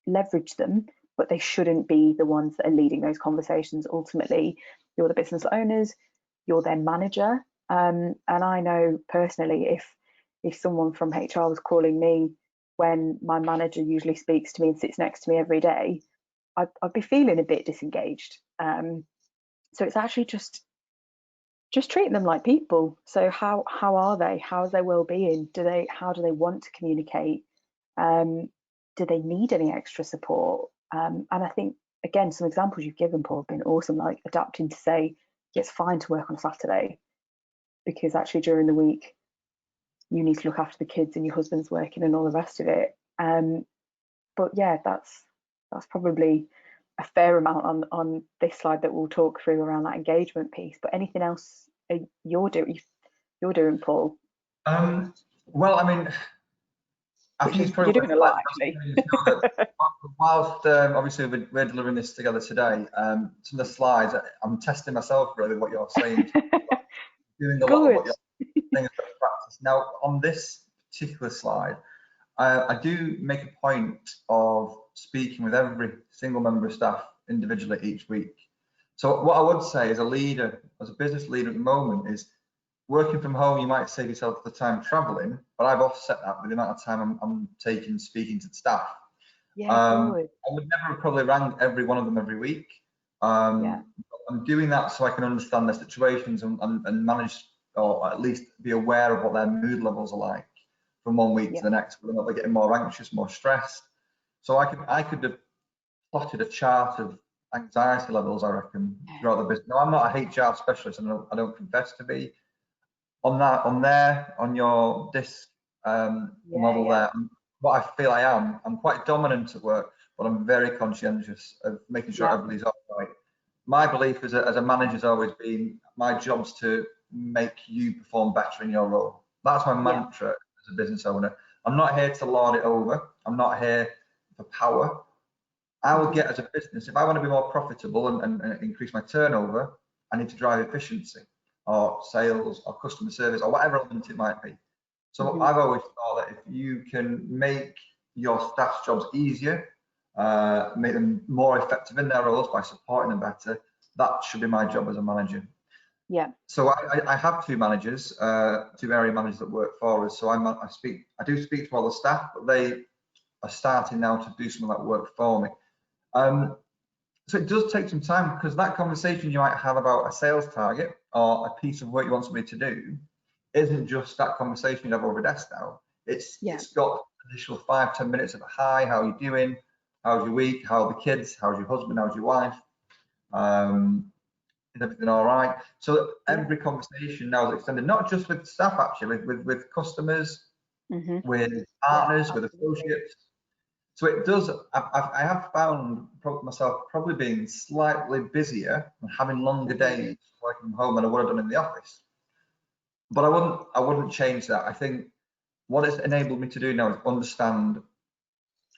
leverage them, but they shouldn't be the ones that are leading those conversations. Ultimately, you're the business owners, you're their manager. And I know personally, if someone from HR was calling me when my manager usually speaks to me and sits next to me every day, I'd be feeling a bit disengaged. So it's actually just treating them like people. So how are they? How's their well-being? How do they want to communicate? Do they need any extra support? And I think, again, some examples you've given, Paul, have been awesome, like adapting to say it's fine to work on a Saturday because actually during the week you need to look after the kids and your husband's working and all the rest of it. But yeah, that's probably a fair amount on this slide that we'll talk through around that engagement piece. But anything else you're doing, Paul? Well, I mean, I think it's probably you're doing a lot, actually. Whilst obviously we're delivering this together today, some of the slides, I'm testing myself really what you're saying. Doing a lot of what you're saying as practice. Now, on this particular slide, I do make a point of speaking with every single member of staff individually each week. So what I would say as a leader, as a business leader at the moment, is working from home, you might save yourself the time traveling, but I've offset that with the amount of time I'm taking speaking to the staff. Yeah, I would never have probably rang every one of them every week. I'm doing that so I can understand their situations and manage, or at least be aware of what their mood levels are like from one week to the next, whether or not they're getting more anxious, more stressed. So I could have plotted a chart of anxiety levels, I reckon, throughout the business. Now, I'm not a HR specialist, and I don't confess to be. On your disc model there, what I feel I am, I'm quite dominant at work, but I'm very conscientious of making sure everybody's all right. My belief as a manager has always been, my job's to make you perform better in your role. That's my mantra as a business owner. I'm not here to lord it over. I'm not here for power. I will get, as a business, if I want to be more profitable and increase my turnover, I need to drive efficiency or sales or customer service or whatever element it might be. So I've always thought that if you can make your staff's jobs easier, make them more effective in their roles by supporting them better, that should be my job as a manager. Yeah. So I have two managers, two area managers that work for us. So I do speak to all the staff, but they are starting now to do some of that work for me. So it does take some time, because that conversation you might have about a sales target or a piece of work you want somebody to do isn't just that conversation you have over a desk now. It's got additional 5-10 minutes of a hi, how are you doing? How's your week? How are the kids? How's your husband? How's your wife? Is everything all right? So every conversation now is extended, not just with staff, actually, with customers, with partners, with associates. So it does, I have found myself probably being slightly busier and having longer days working from home than I would have done in the office. But I wouldn't change that. I think what it's enabled me to do now is understand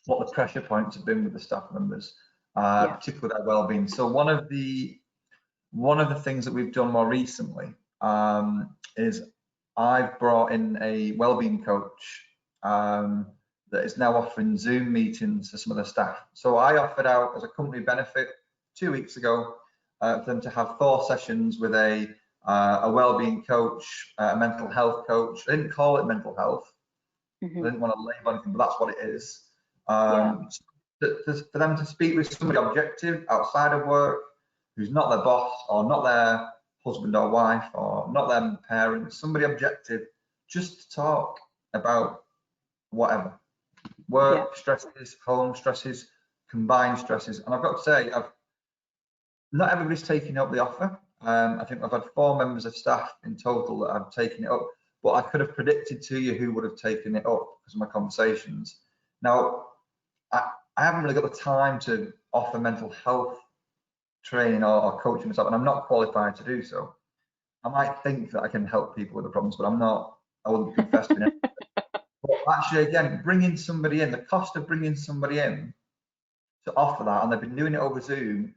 what the pressure points have been with the staff members, particularly their well-being. So one of the things that we've done more recently is I've brought in a well-being coach that is now offering Zoom meetings to some of the staff. So I offered out as a company benefit 2 weeks ago for them to have 4 sessions with a well-being coach, a mental health coach. I didn't call it mental health. I didn't want to label anything, but that's what it is. For them to speak with somebody objective outside of work, who's not their boss or not their husband or wife or not their parents, somebody objective, just to talk about whatever. Work stresses, home stresses, combined stresses. And I've got to say, not everybody's taking up the offer. I think I've had 4 members of staff in total that have taken it up, but I could have predicted to you who would have taken it up because of my conversations. Now, I haven't really got the time to offer mental health training or coaching myself, and I'm not qualified to do so. I might think that I can help people with the problems, but I'm not. I wouldn't confess to it. But actually, again, bringing somebody in, the cost of bringing somebody in to offer that, and they've been doing it over Zoom,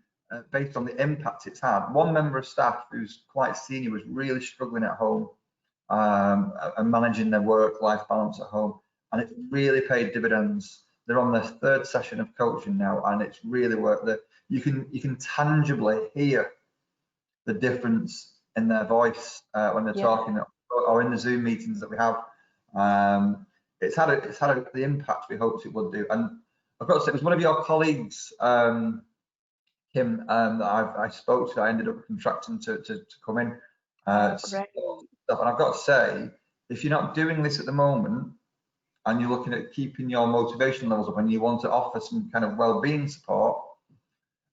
based on the impact it's had. One member of staff who's quite senior was really struggling at home and managing their work-life balance at home, and it really paid dividends. They're on their third session of coaching now, and it's really worked. You can tangibly hear the difference in their voice when they're talking, or in the Zoom meetings that we have. It's had the impact we hoped it would do. And I've got to say, it was one of your colleagues, Kim, that I spoke to. I ended up contracting to come in. And I've got to say, if you're not doing this at the moment, and you're looking at keeping your motivation levels up, and you want to offer some kind of well-being support,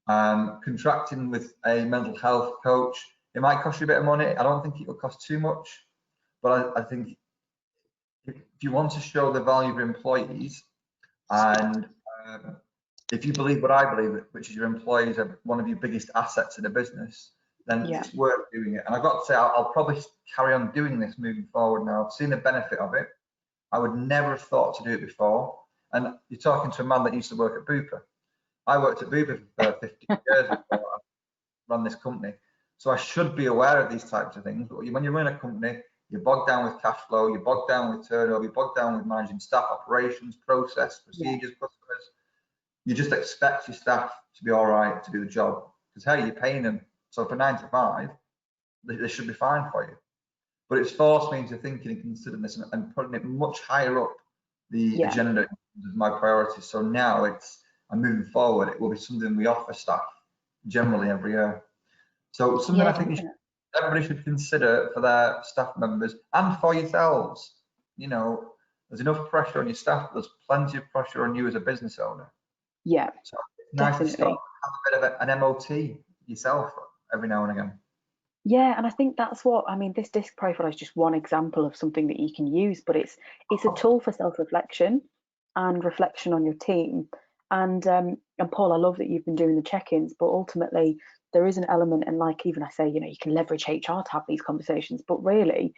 contracting with a mental health coach, it might cost you a bit of money. I don't think it will cost too much, but I think if you want to show the value of employees, and if you believe what I believe, which is your employees are one of your biggest assets in a business, then it's worth doing it. And I've got to say, I'll probably carry on doing this moving forward now. I've seen the benefit of it. I would never have thought to do it before. And you're talking to a man that used to work at Bupa. I worked at Bupa for 15 years before I ran this company. So I should be aware of these types of things. But when you run a company, you're bogged down with cash flow, you're bogged down with turnover, you're bogged down with managing staff, operations, process, procedures, customers. You just expect your staff to be all right to do the job. Because, hey, you're paying them. So for 9 to 5, they should be fine for you. But it's forced me into thinking and considering this and putting it much higher up the agenda of my priorities. So now I'm moving forward, it will be something we offer staff generally every year. So something I think everybody should consider for their staff members and for yourselves. You know, there's enough pressure on your staff, there's plenty of pressure on you as a business owner. Yeah, so it's nice to start, have a bit of an MOT yourself every now and again. Yeah, and I think that's what I mean. This disc profile is just one example of something that you can use, but it's a tool for self-reflection and reflection on your team. And Paul, I love that you've been doing the check-ins, but ultimately there is an element, and like even I say, you know, you can leverage HR to have these conversations. But really,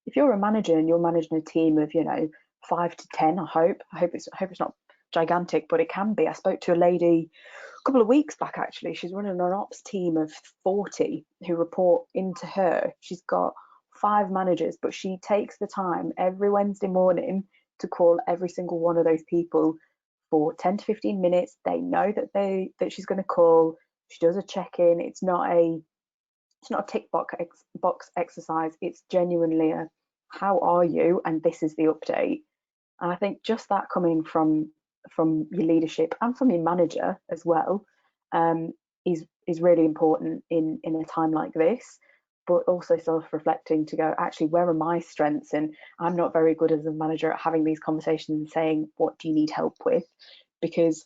if you're a manager and you're managing a team of, you know, 5 to 10, I hope it's not gigantic, but it can be. I spoke to a lady a couple of weeks back, actually. She's running an ops team of 40 who report into her. She's got 5 managers, but she takes the time every Wednesday morning to call every single one of those people for 10 to 15 minutes. They know that she's going to call. She does a check-in. It's not a tick box exercise. It's genuinely a how are you, and this is the update. And I think just that coming from your leadership and from your manager as well is really important in a time like this. But also self-reflecting to go, actually, where are my strengths? And I'm not very good as a manager at having these conversations and saying, what do you need help with? Because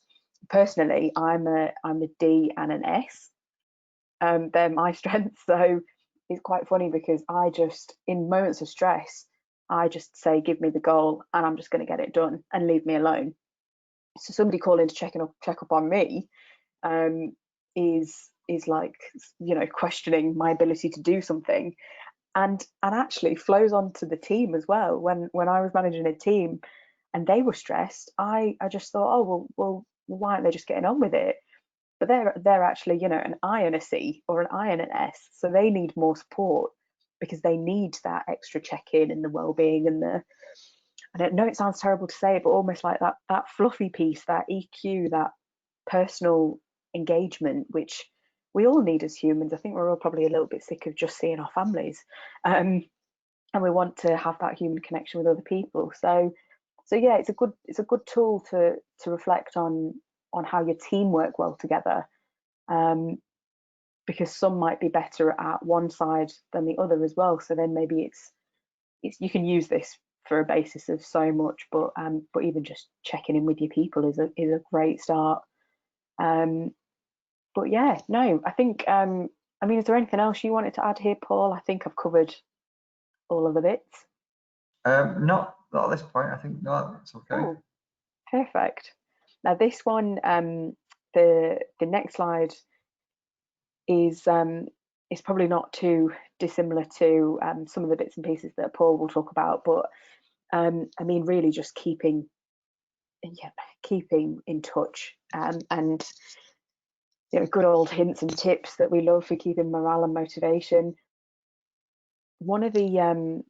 personally, I'm a D and an S. They're my strengths. So it's quite funny because I just, in moments of stress, I just say, give me the goal and I'm just going to get it done and leave me alone. So somebody calling to check up on me is like, you know, questioning my ability to do something, and actually flows onto the team as well. When I was managing a team and they were stressed, I just thought, oh well, why aren't they just getting on with it? But they're actually, you know, an I and a C or an I and an S, so they need more support because they need that extra check-in and the well-being and the, I don't know, it sounds terrible to say, but almost like that fluffy piece, that EQ, that personal engagement, which we all need as humans. I think we're all probably a little bit sick of just seeing our families, and we want to have that human connection with other people. So yeah, it's a good tool to reflect on how your team work well together, because some might be better at one side than the other as well. So then maybe it's you can use this for a basis of so much, but even just checking in with your people is a great start. But yeah, no, I think I mean, is there anything else you wanted to add here, Paul? I think I've covered all of the bits. Not at this point. I think no, that's okay. Oh, perfect. Now this one, the next slide is probably not too dissimilar to some of the bits and pieces that Paul will talk about, but I mean, really just keeping in touch, and good old hints and tips that we love for keeping morale and motivation. One of the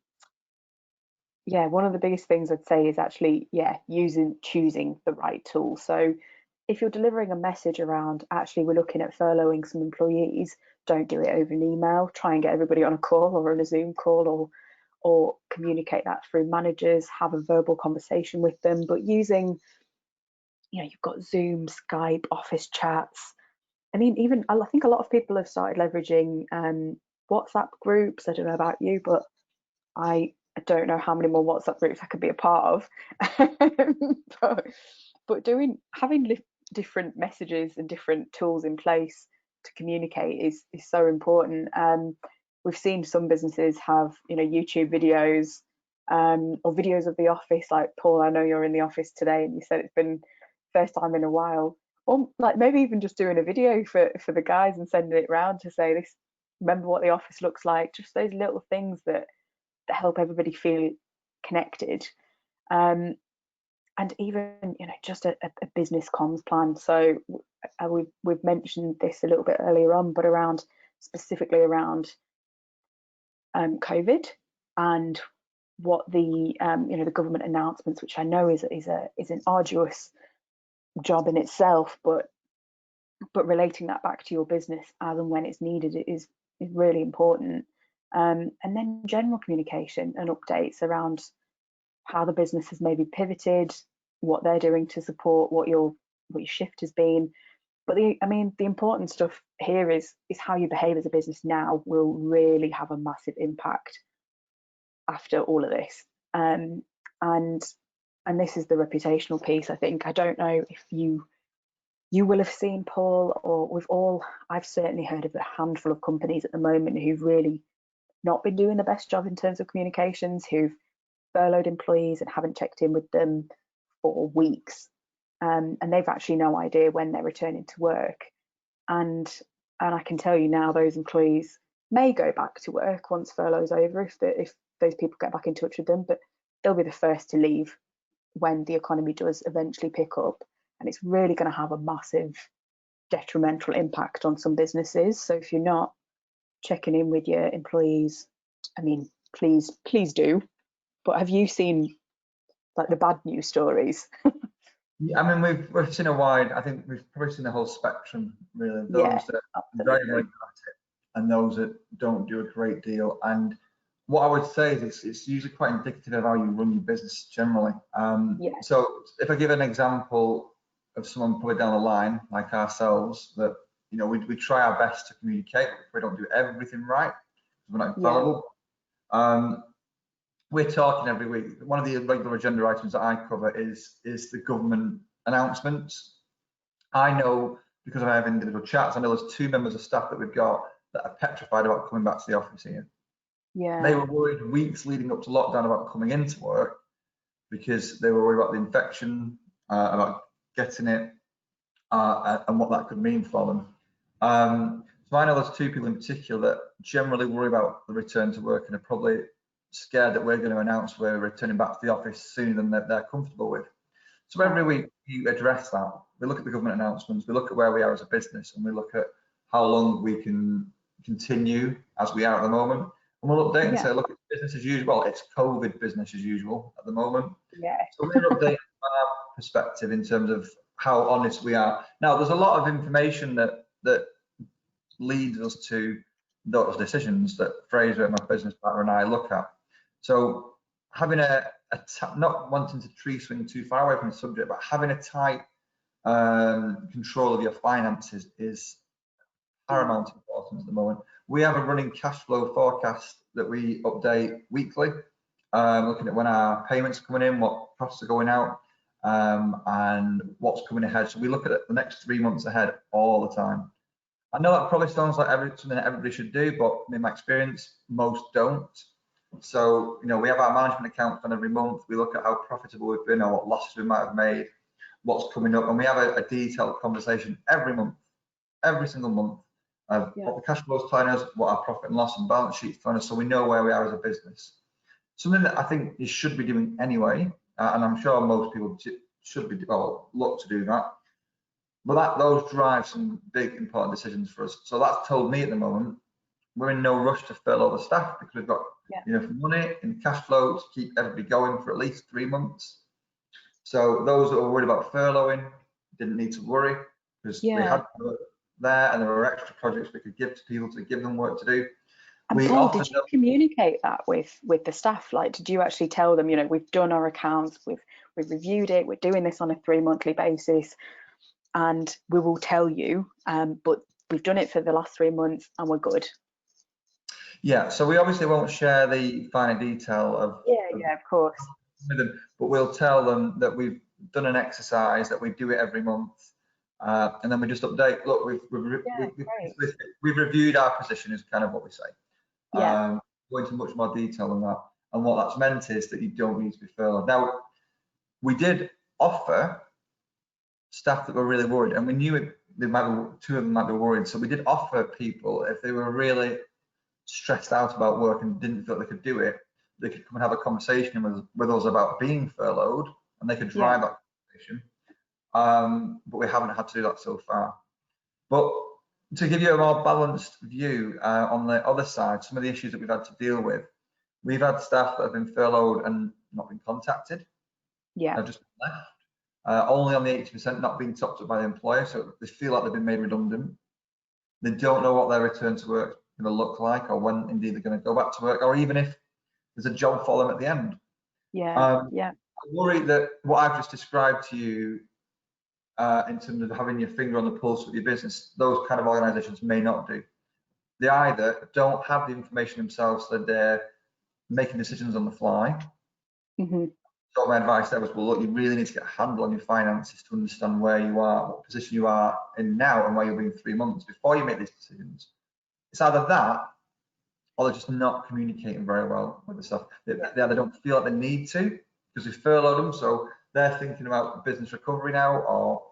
biggest things I'd say is actually, choosing the right tool. So if you're delivering a message around, actually, we're looking at furloughing some employees, don't do it over an email. Try and get everybody on a call or on a Zoom call, or communicate that through managers, have a verbal conversation with them. But using, you've got Zoom, Skype, office chats. I mean, I think a lot of people have started leveraging WhatsApp groups. I don't know about you, but I don't know how many more WhatsApp groups I could be a part of. but having different messages and different tools in place to communicate is so important. We've seen some businesses have YouTube videos or videos of the office. Like, Paul, I know you're in the office today, and you said it's been first time in a while. Or like maybe even just doing a video for the guys and sending it around to say, this, remember what the office looks like. Just those little things that help everybody feel connected. And even just a business comms plan. So we've mentioned this a little bit earlier on, but specifically around COVID and what the the government announcements, which I know is an arduous job in itself, but relating that back to your business as and when it's needed is really important. And then general communication and updates around how the business has maybe pivoted, what they're doing to support what your shift has been. But the important stuff here is how you behave as a business now will really have a massive impact after all of this. And this is the reputational piece, I think. I don't know if you will have seen, Paul, or I've certainly heard of a handful of companies at the moment who've really not been doing the best job in terms of communications, who've furloughed employees and haven't checked in with them for weeks, and they've actually no idea when they're returning to work. And I can tell you now, those employees may go back to work once furlough's over, if those people get back in touch with them, but they'll be the first to leave when the economy does eventually pick up. And it's really going to have a massive detrimental impact on some businesses. So if you're not checking in with your employees, please do. But have you seen like the bad news stories? Yeah, we've seen a wide. I think we've probably seen the whole spectrum, really. Those that are very, very good at it, and those that don't do a great deal. And what I would say is it's usually quite indicative of how you run your business generally. So if I give an example of someone probably down the line, like ourselves, that we try our best to communicate. If we don't do everything right, we're not infallible. We're talking every week. One of the regular agenda items that I cover is the government announcements. I know, because I have individual chats, I know there's 2 members of staff that we've got that are petrified about coming back to the office here. Yeah. They were worried weeks leading up to lockdown about coming into work because they were worried about the infection, about getting it, and what that could mean for them. So I know there's 2 people in particular that generally worry about the return to work and are probably scared that we're going to announce we're returning back to the office sooner than they're comfortable with. So every week you address that. We look at the government announcements, we look at where we are as a business, and we look at how long we can continue as we are at the moment. And we'll update and say, look, it's business as usual. Well, it's COVID business as usual at the moment. Yeah. So we're updating our perspective in terms of how honest we are. Now, there's a lot of information that leads us to those decisions that Fraser, my business partner, and I look at. So having not wanting to tree swing too far away from the subject, but having a tight control of your finances is paramount importance at the moment. We have a running cash flow forecast that we update weekly, looking at when our payments are coming in, what costs are going out, and what's coming ahead. So we look at the next 3 months ahead all the time. I know that probably sounds like something that everybody should do, but in my experience, most don't. So, we have our management accounts done every month. We look at how profitable we've been or what losses we might have made, what's coming up, and we have a detailed conversation every month, every single month, of what the cash flow is telling us, what our profit and loss and balance sheet is telling us, so we know where we are as a business. Something that I think you should be doing anyway, and I'm sure most people should be look to do that. But those drive some big important decisions for us. So that's told me at the moment we're in no rush to furlough the staff because we've got enough money and cash flow to keep everybody going for at least 3 months. So those that were worried about furloughing didn't need to worry, because we had work there and there were extra projects we could give to people to give them work to do. And Paul, did you communicate that with the staff? Like, did you actually tell them, you know, we've done our accounts, we've reviewed it, we're doing this on a 3 monthly basis, and we will tell you, but we've done it for the last 3 months and we're good? Yeah, so we obviously won't share the finer detail of of course, with them, but we'll tell them that we've done an exercise, that we do it every month, and then we just update. Look, we've reviewed our position, is kind of what we say. Go into much more detail than that, and what that's meant is that you don't need to be furloughed. Now, we did offer staff that were really worried, and we knew two of them might be worried, so we did offer people, if they were really stressed out about work and didn't feel they could do it, they could come and have a conversation with us about being furloughed, and they could drive that conversation. But we haven't had to do that so far. But to give you a more balanced view on the other side, some of the issues that we've had to deal with, we've had staff that have been furloughed and not been contacted. They've just been left. Only on the 80% not being topped up by the employer, so they feel like they've been made redundant. They don't know what their return to work is going to look like, or when indeed they're going to go back to work, or even if there's a job for them at the end. I worry that what I've just described to you in terms of having your finger on the pulse of your business, those kind of organisations may not do. They either don't have the information themselves, so they're making decisions on the fly. So my advice there was, well, look, you really need to get a handle on your finances to understand where you are, what position you are in now, and where you'll be in 3 months before you make these decisions. It's either that, or they're just not communicating very well with the stuff. They don't feel like they need to, because we furloughed them, so they're thinking about business recovery now, or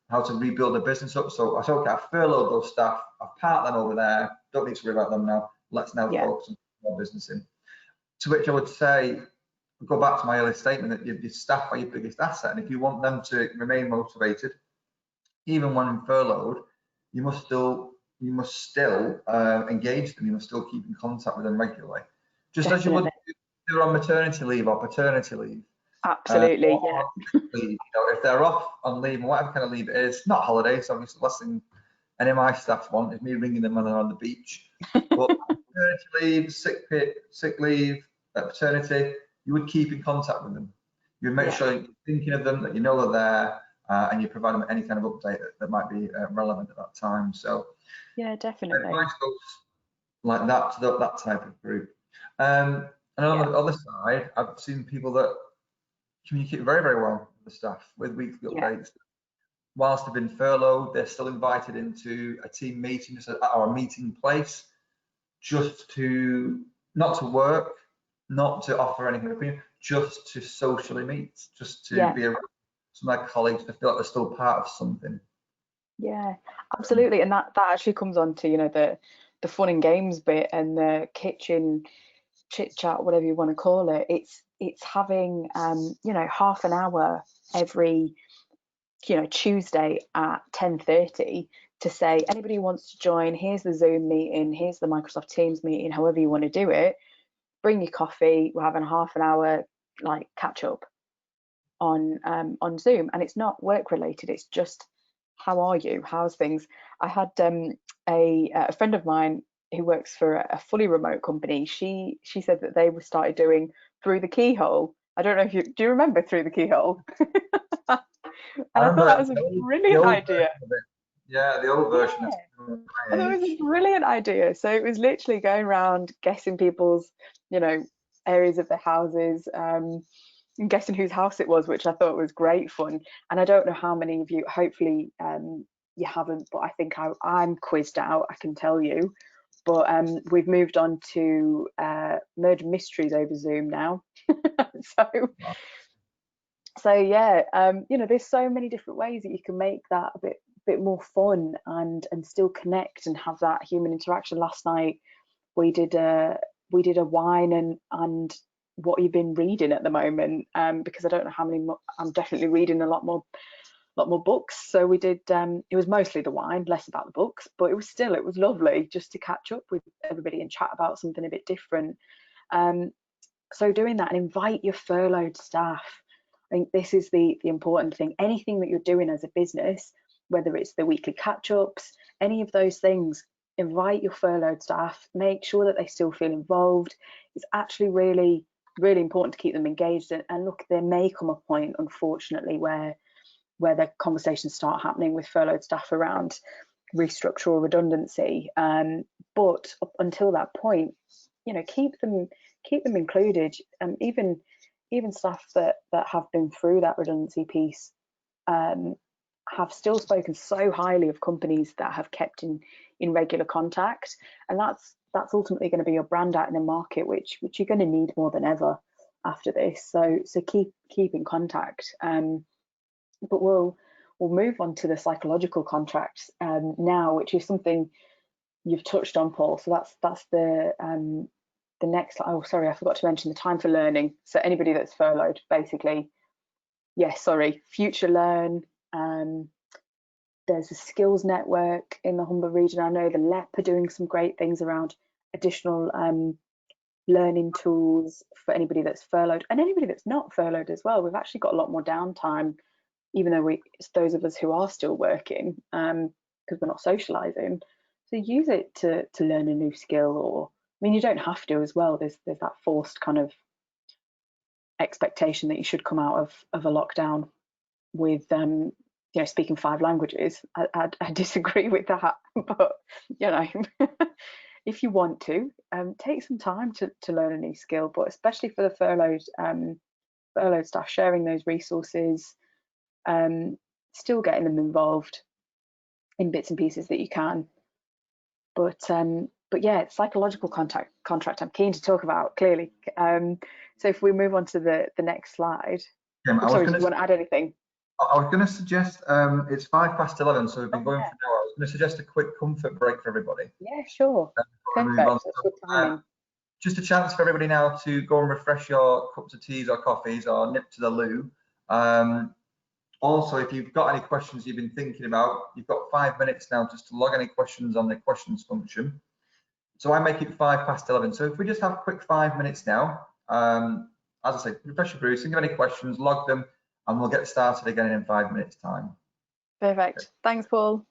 how to rebuild their business up. So I said, okay, I've furloughed those staff, I've parked them over there, don't need to worry about them now, let's now focus on more business in. To which I would say, go back to my earlier statement, that your staff are your biggest asset, and if you want them to remain motivated, even when furloughed, you must still engage them. You must still keep in contact with them regularly, just as you would if they're on maternity leave or paternity leave. Absolutely, You know, if they're off on leave, and whatever kind of leave it is, not holidays, obviously. The last thing any of my staff want is me ringing them when they're on the beach. But maternity leave, sick leave, paternity, you would keep in contact with them. You would make sure you're thinking of them, that you know they're there, and you provide them with any kind of update that might be relevant at that time. So definitely. Advice goes like that to that type of group. And on the other side, I've seen people that communicate very, very well with the staff, with weekly updates. Whilst they've been furloughed, they're still invited into a team meeting or a meeting place, just to not to work, not to offer anything of opinion, just to socially meet, just to be around some of their colleagues, to feel like they're still part of something. Yeah, absolutely. And that actually comes on to, you know, the fun and games bit and the kitchen chit chat, whatever you want to call it. It's having you know, half an hour every, you know, Tuesday at 10:30 to say, anybody who wants to join, here's the Zoom meeting, here's the Microsoft Teams meeting, however you want to do it, bring your coffee, we're having half an hour like catch up on Zoom. And it's not work related, it's just, how are you, how's things. I had a friend of mine who works for a fully remote company. She said that they started doing Through the Keyhole. I don't know if do you remember Through the Keyhole? And I thought that was a brilliant idea. Yeah, the old version. I thought it was a brilliant idea. So it was literally going around guessing people's, you know, areas of their houses, and guessing whose house it was, which I thought was great fun. And I don't know how many of you, hopefully you haven't, but I think I'm quizzed out, I can tell you. But we've moved on to murder mysteries over Zoom now. So yeah, you know, there's so many different ways that you can make that a bit more fun and still connect and have that human interaction. Last night we did a wine and what you've been reading at the moment, because I don't know how many more, I'm definitely reading a lot more lot more books. So we did, it was mostly the wine, less about the books, but it was lovely just to catch up with everybody and chat about something a bit different. So doing that, and invite your furloughed staff. I think this is the important thing. Anything that you're doing as a business, whether it's the weekly catch-ups, any of those things, invite your furloughed staff, make sure that they still feel involved. It's actually really, really important to keep them engaged. And look, there may come a point, unfortunately, where the conversations start happening with furloughed staff around restructure or redundancy. But up until that point, you know, keep them included. Even staff that have been through that redundancy piece have still spoken so highly of companies that have kept in regular contact, and that's ultimately going to be your brand out in the market, which you're going to need more than ever after this. So keep in contact. But we'll move on to the psychological contracts now, which is something you've touched on, Paul. So that's the next. Oh, sorry, I forgot to mention the time for learning. So anybody that's furloughed, basically, Future Learn. There's a skills network in the Humber region. I know the LEP are doing some great things around additional learning tools for anybody that's furloughed and anybody that's not furloughed as well. We've actually got a lot more downtime, even though it's those of us who are still working, because we're not socializing. So use it to learn a new skill, or I mean, you don't have to as well. There's that forced kind of expectation that you should come out of a lockdown with speaking 5 languages. I disagree with that, but you know, if you want to, take some time to learn a new skill. But especially for the furloughed staff, sharing those resources, still getting them involved in bits and pieces that you can. But yeah, psychological contract I'm keen to talk about, clearly. So if we move on to the next slide. Sorry, do you want to add anything? I was going to suggest, it's 11:05, so we've been going for an hour. I was going to suggest a quick comfort break for everybody. Yeah, sure. Perfect. That's good timing. Just a chance for everybody now to go and refresh your cups of teas or coffees or nip to the loo. Also, if you've got any questions you've been thinking about, you've got 5 minutes now just to log any questions on the questions function. So I make it 11:05. So if we just have a quick 5 minutes now, as I say, refresh your brew, think of any questions, log them, and we'll get started again in 5 minutes time. Perfect. Okay. Thanks, Paul.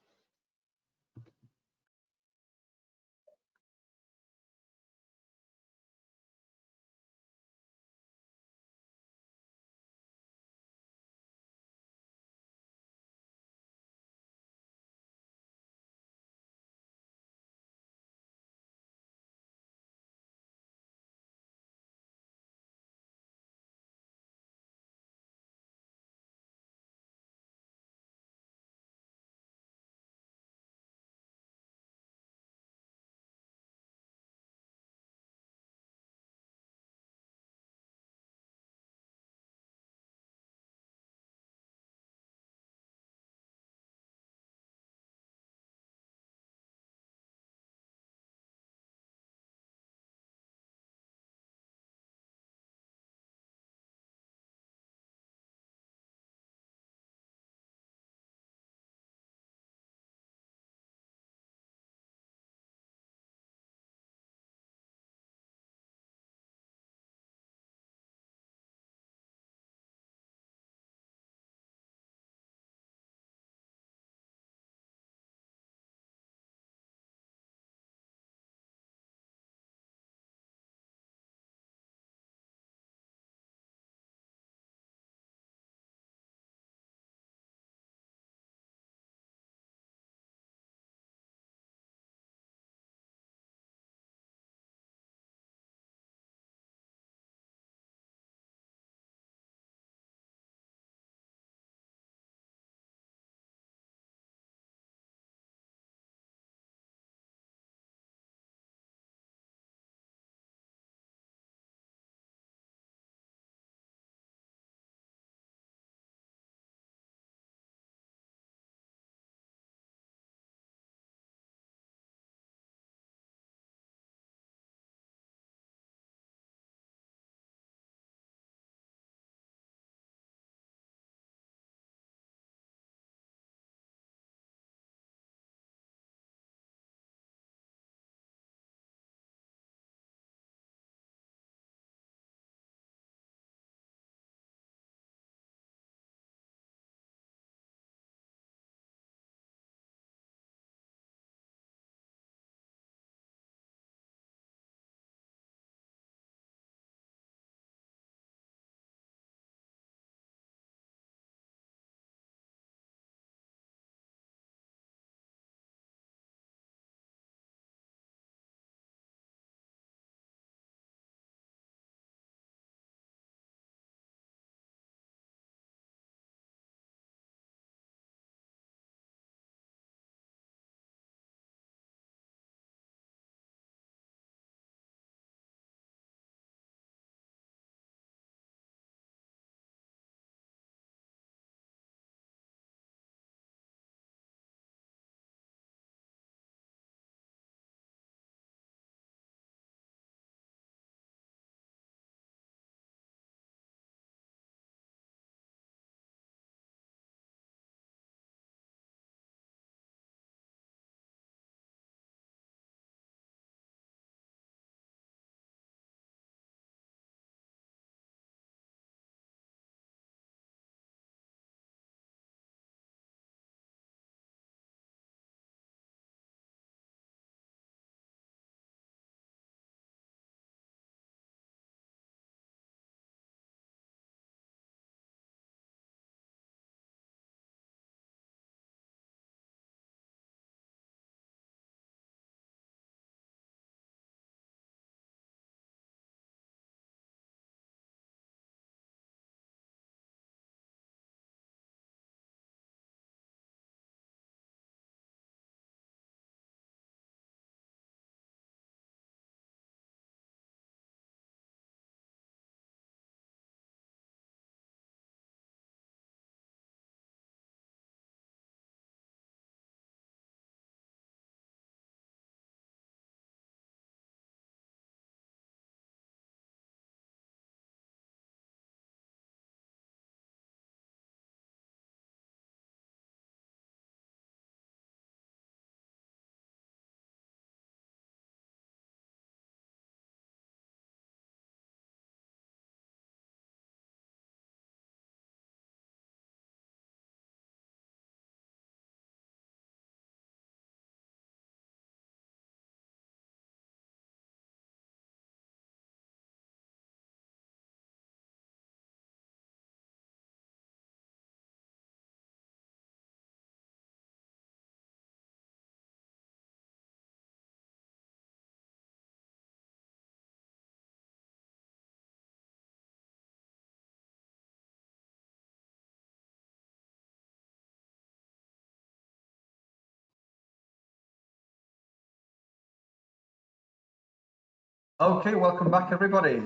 Okay, welcome back everybody.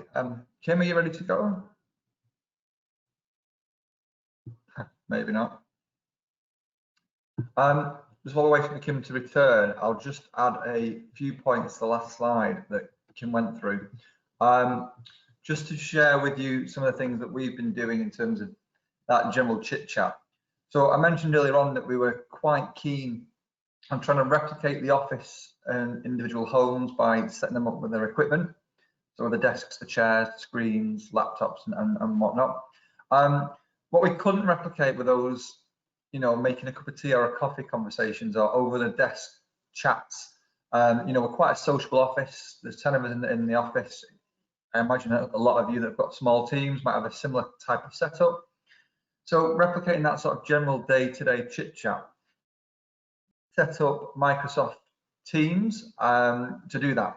Kim, are you ready to go? Maybe not. Just while we're waiting for Kim to return, I'll just add a few points to the last slide that Kim went through. Just to share with you some of the things that we've been doing in terms of that general chit chat. So I mentioned earlier on that we were quite keen on trying to replicate the office and individual homes by setting them up with their equipment. So the desks, the chairs, the screens, laptops and whatnot. What we couldn't replicate were those, you know, making a cup of tea or a coffee conversations or over the desk chats. You know, we're quite a sociable office. There's 10 of us in the office. I imagine a lot of you that have got small teams might have a similar type of setup. So replicating that sort of general day-to-day chit-chat. Set up Microsoft Teams to do that.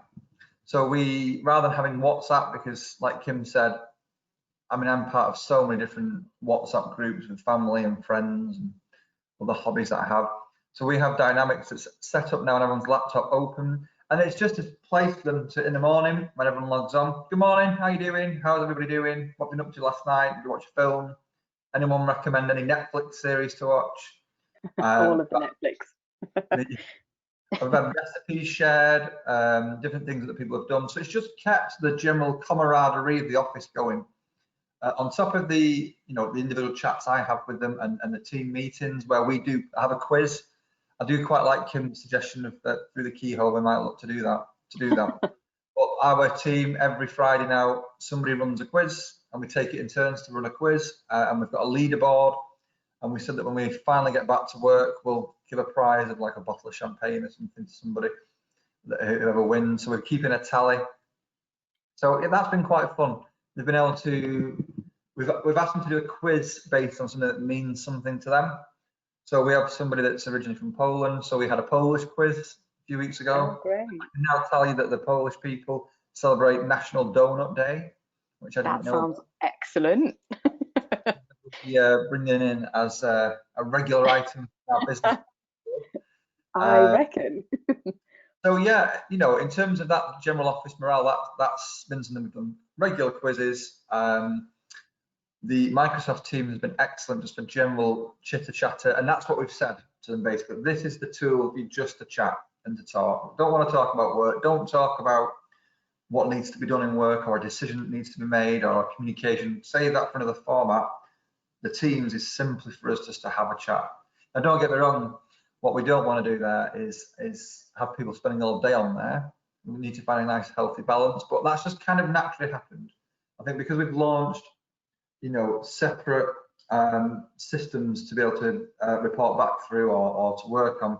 So we, rather than having WhatsApp, because like Kim said, I mean, I'm part of so many different WhatsApp groups with family and friends and other hobbies that I have. So we have Dynamics that's set up now on everyone's laptop open. And it's just a place for them to, in the morning, when everyone logs on, good morning, how you doing? How's everybody doing? What have you been up to last night? Did you watch a film? Anyone recommend any Netflix series to watch? All of the Netflix. We've had recipes shared, different things that people have done. So it's just kept the general camaraderie of the office going. On top of the, you know, the individual chats I have with them and the team meetings where we do have a quiz. I do quite like Kim's suggestion of that through the keyhole. We might look to do that. But our team every Friday now, somebody runs a quiz and we take it in turns to run a quiz, and we've got a leaderboard. And we said that when we finally get back to work, we'll give a prize of like a bottle of champagne or something to somebody, whoever wins. So we're keeping a tally. So yeah, that's been quite fun. They've been able to, we've asked them to do a quiz based on something that means something to them. So we have somebody that's originally from Poland. So we had a Polish quiz a few weeks ago. Oh, great. I can now tell you that the Polish people celebrate National Donut Day, which I didn't know. That sounds excellent. Bringing in as a regular item in our business. I reckon. So yeah, you know, in terms of that general office morale, that's been something we've done. Regular quizzes. The Microsoft team has been excellent, just for general chitter chatter, and that's what we've said to them basically. This is the tool, be just to chat and to talk. Don't want to talk about work. Don't talk about what needs to be done in work or a decision that needs to be made or communication. Save that for another format. The Teams is simply for us just to have a chat. Now, don't get me wrong. What we don't want to do there is have people spending all day on there. We need to find a nice, healthy balance. But that's just kind of naturally happened. I think because we've launched, you know, separate systems to be able to report back through or to work on.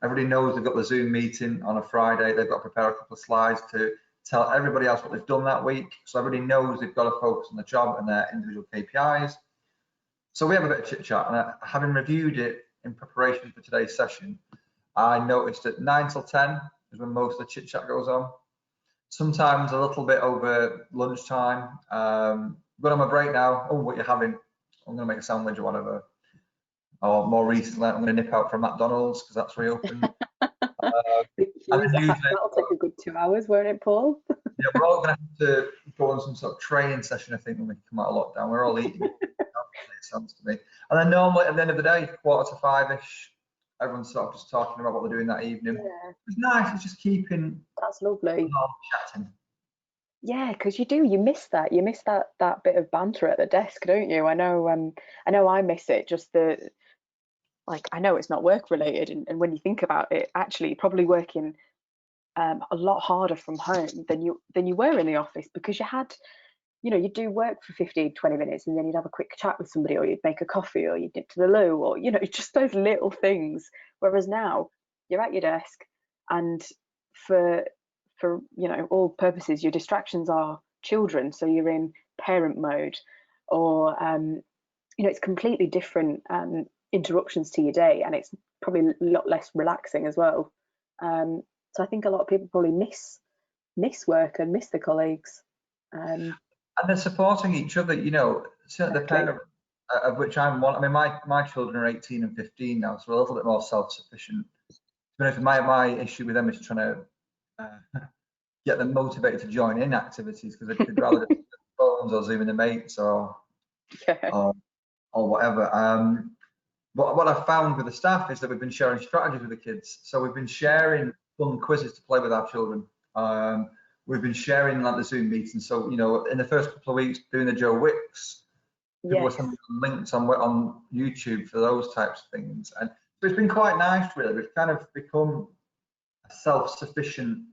Everybody knows they've got the Zoom meeting on a Friday. They've got to prepare a couple of slides to tell everybody else what they've done that week. So everybody knows they've got to focus on the job and their individual KPIs. So we have a bit of chit chat, and having reviewed it in preparation for today's session, I noticed that 9 till 10 is when most of the chit chat goes on. Sometimes a little bit over lunchtime. Going on my break now. Oh, what you having? I'm going to make a sandwich or whatever. Or more recently, I'm going to nip out from McDonald's because that's reopened. That'll take a good 2 hours, won't it, Paul? Yeah, we're all going to have to go on some sort of training session, I think, when we come out of lockdown. We're all eating. It sounds to me. And then normally at the end of the day, 4:45-ish, everyone's sort of just talking about what they're doing that evening. Yeah. It's nice. It's just keeping. That's lovely. Chatting. Yeah, because you miss that. You miss that bit of banter at the desk, don't you? I know I miss it. Just I know it's not work related, and when you think about it, actually probably working a lot harder from home than you were in the office, because you had, you know, you'd do work for 15, 20 minutes and then you'd have a quick chat with somebody, or you'd make a coffee, or you'd nip to the loo, or, you know, just those little things. Whereas now you're at your desk, and for you know, all purposes, your distractions are children. So you're in parent mode, or you know, it's completely different interruptions to your day, and it's probably a lot less relaxing as well. So I think a lot of people probably miss work and miss the colleagues. And they're supporting each other, you know. Certainly the parent of which I'm one. I mean, my children are 18 and 15 now, so we're a little bit more self-sufficient. But my issue with them is trying to get them motivated to join in activities, because they'd rather do phones or Zooming their mates or whatever. But what I've found with the staff is that we've been sharing strategies with the kids. So we've been sharing fun quizzes to play with our children. We've been sharing like the Zoom meetings. So, you know, in the first couple of weeks doing the Joe Wicks, people were sending links on YouTube for those types of things. And so it's been quite nice, really. We've kind of become a self-sufficient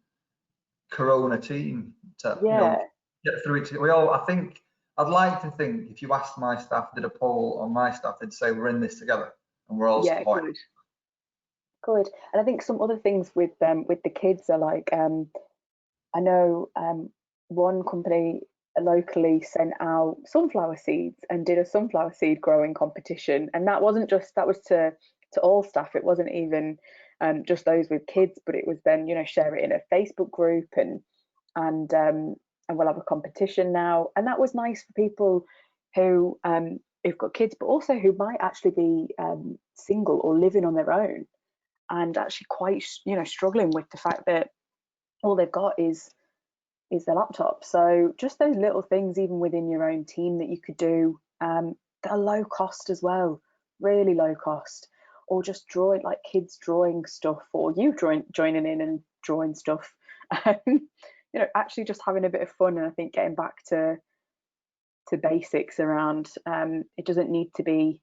Corona team to you know, get through it. I think, I'd like to think if you asked my staff, did a poll on my staff, they'd say we're in this together and we're all supporting. Good. And I think some other things with the kids are like, I know one company locally sent out sunflower seeds and did a sunflower seed growing competition, and that wasn't just, that was to all staff. It wasn't even just those with kids, but it was then, you know, share it in a Facebook group, and we'll have a competition now. And that was nice for people who've got kids, but also who might actually be single or living on their own, and actually quite, you know, struggling with the fact that all they've got is their laptop. So just those little things, even within your own team, that you could do that are low cost as well, really low cost. Or just drawing, like kids drawing stuff, or you joining in and drawing stuff. You know, actually just having a bit of fun. And I think getting back to basics around, it doesn't need to be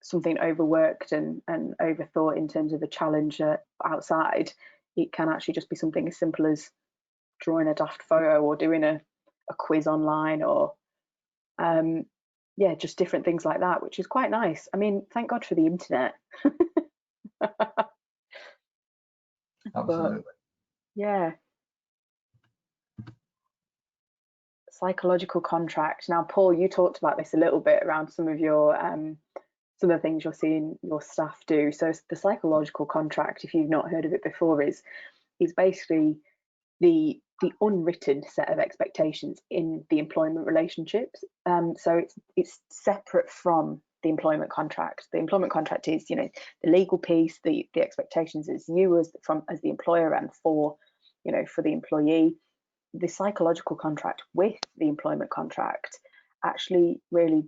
something overworked and overthought in terms of a challenge outside. It can actually just be something as simple as drawing a daft photo or doing a quiz online, or yeah, just different things like that, which is quite nice. I mean, thank God for the internet. Absolutely. But, yeah. Psychological contract. Now, Paul, you talked about this a little bit around some of your some of the things you're seeing your staff do. So the psychological contract, if you've not heard of it before, is basically the unwritten set of expectations in the employment relationships. So it's separate from the employment contract. The employment contract is, you know, the legal piece, the expectations as you as the employer and for, you know, for the employee. The psychological contract with the employment contract actually really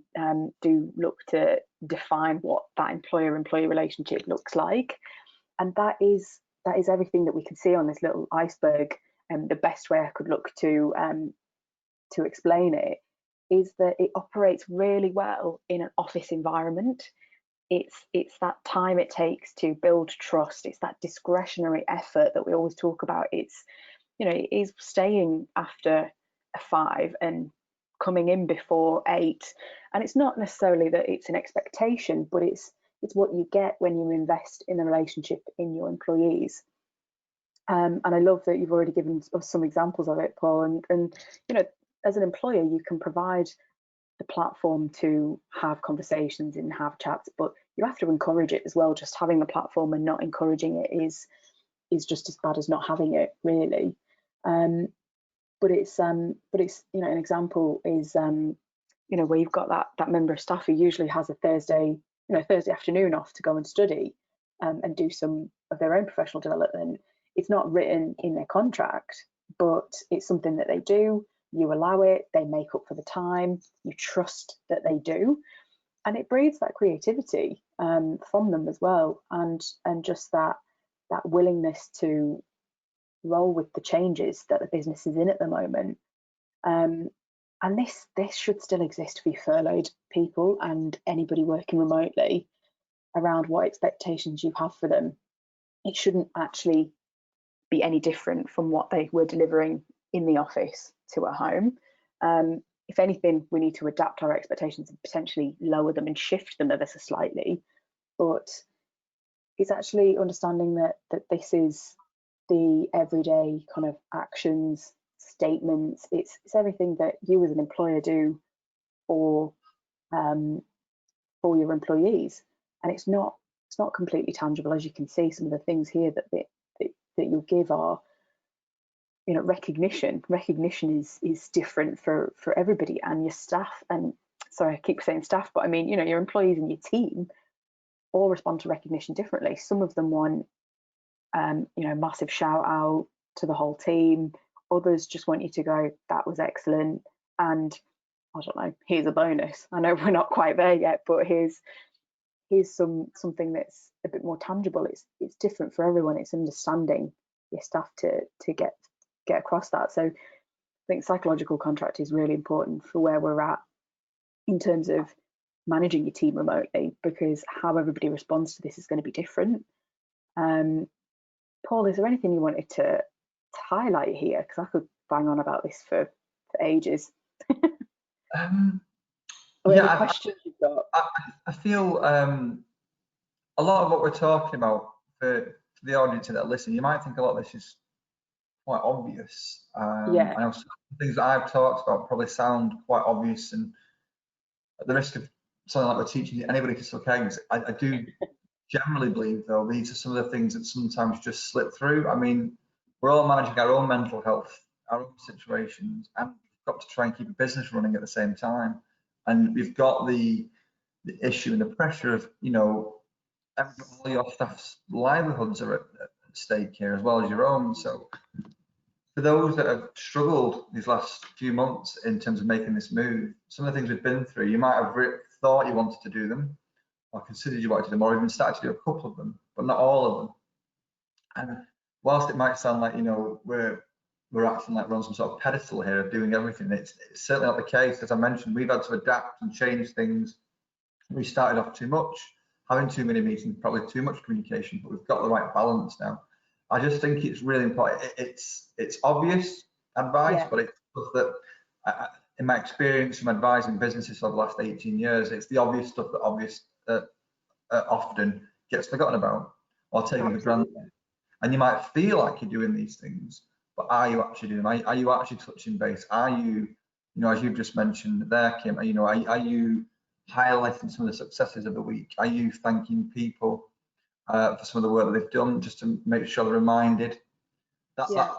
do look to define what that employer-employee relationship looks like, and that is everything that we can see on this little iceberg. And the best way I could look to explain it is that it operates really well in an office environment. It's that time it takes to build trust. It's that discretionary effort that we always talk about. It's, you know, it is staying after 5 and coming in before 8. And it's not necessarily that it's an expectation, but it's what you get when you invest in the relationship in your employees. And I love that you've already given us some examples of it, Paul. And you know, as an employer, you can provide the platform to have conversations and have chats, but you have to encourage it as well. Just having the platform and not encouraging it is just as bad as not having it, really. But it's you know, an example is you know, where you've got that member of staff who usually has a Thursday afternoon off to go and study and do some of their own professional development. It's not written in their contract, but it's something that they do. You allow it, they make up for the time, you trust that they do, and it breeds that creativity from them as well, and just that willingness to roll with the changes that the business is in at the moment. And this should still exist for furloughed people and anybody working remotely, around what expectations you have for them. It shouldn't actually be any different from what they were delivering in the office to at home. If anything, we need to adapt our expectations and potentially lower them and shift them ever so slightly. But it's actually understanding that this is the everyday kind of actions, statements. It's everything that you as an employer do for your employees, and it's not completely tangible. As you can see, some of the things here that you'll give are, you know, recognition is different for everybody, and your staff, and sorry, I keep saying staff, but I mean, you know, your employees and your team all respond to recognition differently. Some of them want you know, massive shout out, to the whole team. Others just want you to go, that was excellent, and I don't know, here's a bonus. I know we're not quite there yet, but here's something that's a bit more tangible. It's different for everyone. It's understanding your staff to get across that. So I think psychological contract is really important for where we're at in terms of managing your team remotely, because how everybody responds to this is going to be different. Paul, is there anything you wanted to highlight here? Because I could bang on about this for ages. Yeah, questions you've got? I feel a lot of what we're talking about for the audience that listen, you might think a lot of this is quite obvious. Yeah. I know some things that I've talked about probably sound quite obvious, and at the risk of something like we're teaching anybody to suck eggs, I do generally believe, though, these are some of the things that sometimes just slip through. I mean, we're all managing our own mental health, our own situations, and we've got to try and keep a business running at the same time. And we've got the issue and the pressure of, you know, all your staff's livelihoods are at stake here as well as your own. So for those that have struggled these last few months in terms of making this move, some of the things we've been through, you might have thought you wanted to do them, or considered you wanted to do them, or even started to do a couple of them, but not all of them. And whilst it might sound like, you know, we're acting like we're on some sort of pedestal here of doing everything, it's certainly not the case. As I mentioned, we've had to adapt and change things. We started off too much, having too many meetings, probably too much communication, but we've got the right balance now. I just think it's really important. It's obvious advice, yeah, but it's stuff that, in my experience from advising businesses for the last 18 years, it's the obvious stuff that often gets forgotten about or taken for granted. And you might feel like you're doing these things, but are you actually doing them? Are you actually touching base? Are you, you know, as you've just mentioned there, Kim, you know, are you highlighting some of the successes of the week? Are you thanking people for some of the work that they've done, just to make sure they're reminded that, yeah, that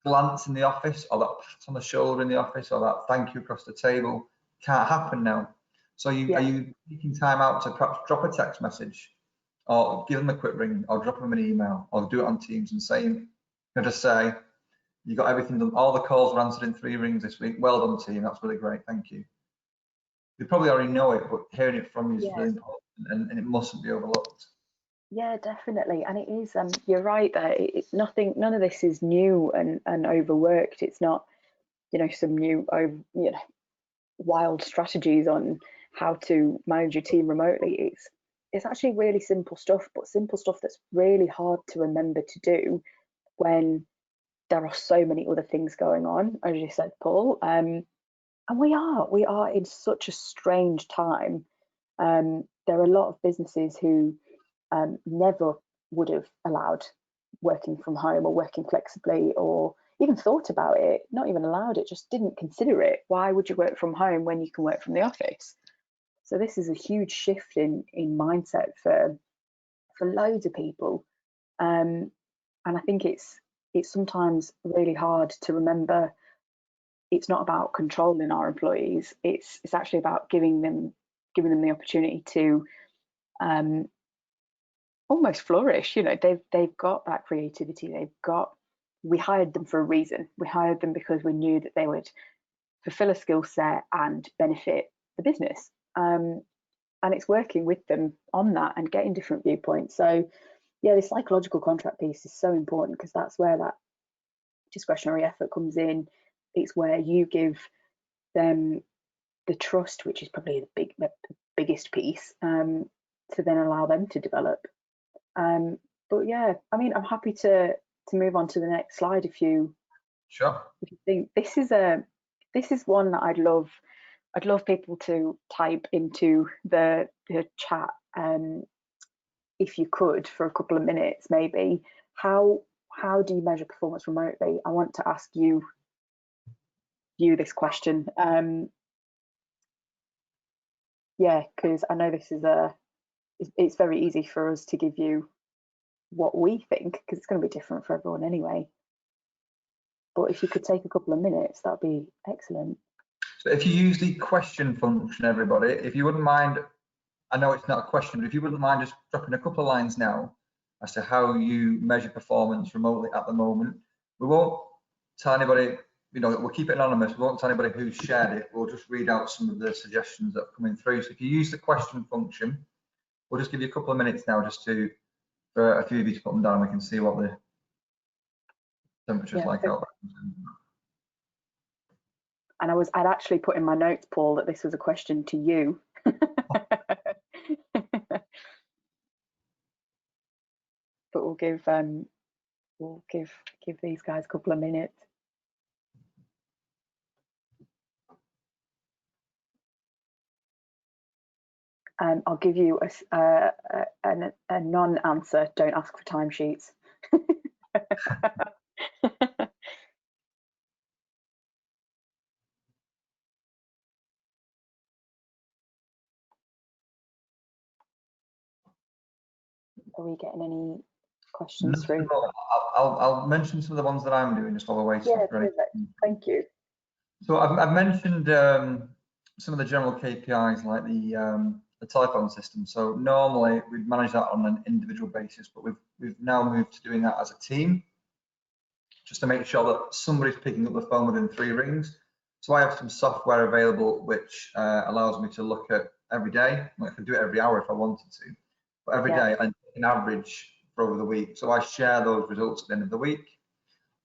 glance in the office, or that pat on the shoulder in the office, or that thank you across the table can't happen now. So are you taking time out to perhaps drop a text message, or give them a quick ring, or drop them an email, or do it on Teams and saying, you know, just say, you got everything done, all the calls were answered in 3 rings this week, well done team, that's really great, thank you. You probably already know it, but hearing it from you is really important, and it mustn't be overlooked. Yeah, definitely. And it is, you're right there. It's none of this is new and overworked. It's not, you know, some new, you know, wild strategies on how to manage your team remotely. It's actually really simple stuff, but simple stuff that's really hard to remember to do when there are so many other things going on, as you said, Paul. And we are in such a strange time. There are a lot of businesses who never would have allowed working from home or working flexibly, or even thought about it, not even allowed it, just didn't consider it. Why would you work from home when you can work from the office? So this is a huge shift in mindset for loads of people. And I think it's sometimes really hard to remember it's not about controlling our employees. It's actually about giving them the opportunity to almost flourish. You know, they've got that creativity. We hired them for a reason. We hired them because we knew that they would fulfill a skill set and benefit the business. And it's working with them on that and getting different viewpoints. So yeah, the psychological contract piece is so important, because that's where that discretionary effort comes in. It's where you give them the trust, which is probably the biggest piece, to then allow them to develop. But yeah, I mean, I'm happy to move on to the next slide if you think this is one that I'd love people to type into the chat, if you could, for a couple of minutes maybe. How do you measure performance remotely? I want to ask you this question. Yeah, because I know this is it's very easy for us to give you what we think, because it's going to be different for everyone anyway. But if you could take a couple of minutes, that'd be excellent. So if you use the question function, everybody, if you wouldn't mind, I know it's not a question, but if you wouldn't mind just dropping a couple of lines now as to how you measure performance remotely at the moment, We won't tell anybody, we'll keep it anonymous. We won't tell anybody who shared it. We'll just read out some of the suggestions that are coming through. So if you use the question function, we'll just give you a couple of minutes now just for a few of you to put them down. We can see what the temperature's like out there. And I'd actually put in my notes, Paul, that this was a question to you. But we'll give these guys a couple of minutes. I'll give you a non-answer. Don't ask for timesheets. Are we getting any questions through? I'll mention some of the ones that I'm doing just while we're waiting for any. Thank you. So I've mentioned some of the general KPIs like the telephone system. So normally we'd manage that on an individual basis, but we've now moved to doing that as a team, just to make sure that somebody's picking up the phone within 3 rings. So I have some software available which allows me to look at every day. I can do it every hour if I wanted to, but every day and an average for over the week. So I share those results at the end of the week.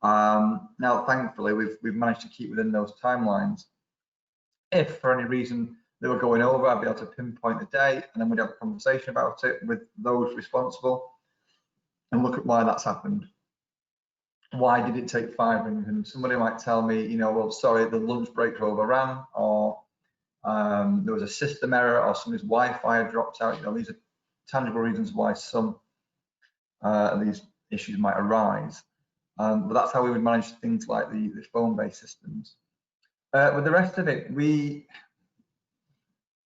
Now, thankfully, we've managed to keep within those timelines. If for any reason they were going over, I'd be able to pinpoint the day, and then we'd have a conversation about it with those responsible and look at why that's happened. Why did it take 5 rings? And somebody might tell me, well, sorry, the lunch breaks overran, or there was a system error, or somebody's Wi-Fi had dropped out. These are tangible reasons why some of these issues might arise. But that's how we would manage things like the phone-based systems. With the rest of it, we've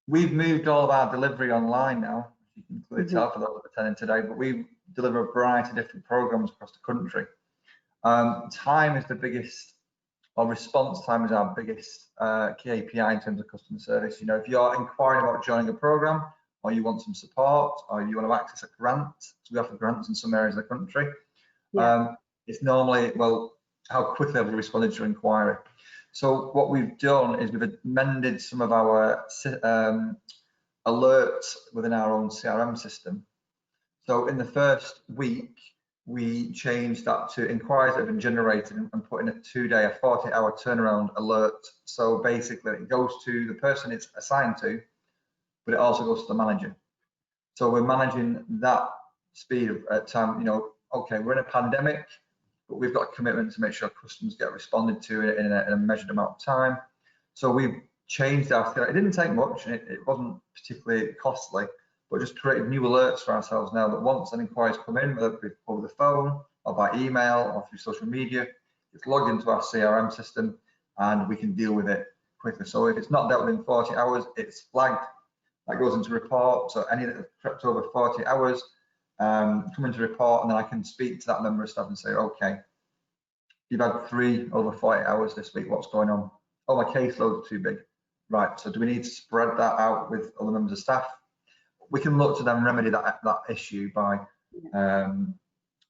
moved all of our delivery online now. You can clearly tell for those attending today, but we deliver a variety of different programs across the country. Time is the biggest, or response time is our biggest KPI in terms of customer service. If you're inquiring about joining a program, or you want some support, or you want to access a grant, so we offer grants in some areas of the country. It's normally, well, how quickly have we responded to your inquiry? So what we've done is we've amended some of our alerts within our own CRM system. So in the first week, we changed that to inquiries that have been generated and put in a 2-day, a 40-hour turnaround alert. So basically it goes to the person it's assigned to, but it also goes to the manager. So we're managing that speed of time. Okay, we're in a pandemic, but we've got a commitment to make sure customers get responded to in a measured amount of time. So we've changed our, it didn't take much, and it wasn't particularly costly, but just created new alerts for ourselves now that once an inquiry's come in, whether it be over the phone or by email or through social media, it's logged into our CRM system and we can deal with it quickly. So if it's not dealt with in 40 hours, it's flagged. That goes into report. So any that have crept over 40 hours come into report, and then I can speak to that member of staff and say, okay, you've had 3 over 40 hours this week, what's going on? Oh, my caseload's too big. Right, so do we need to spread that out with other members of staff? We can look to then remedy that issue by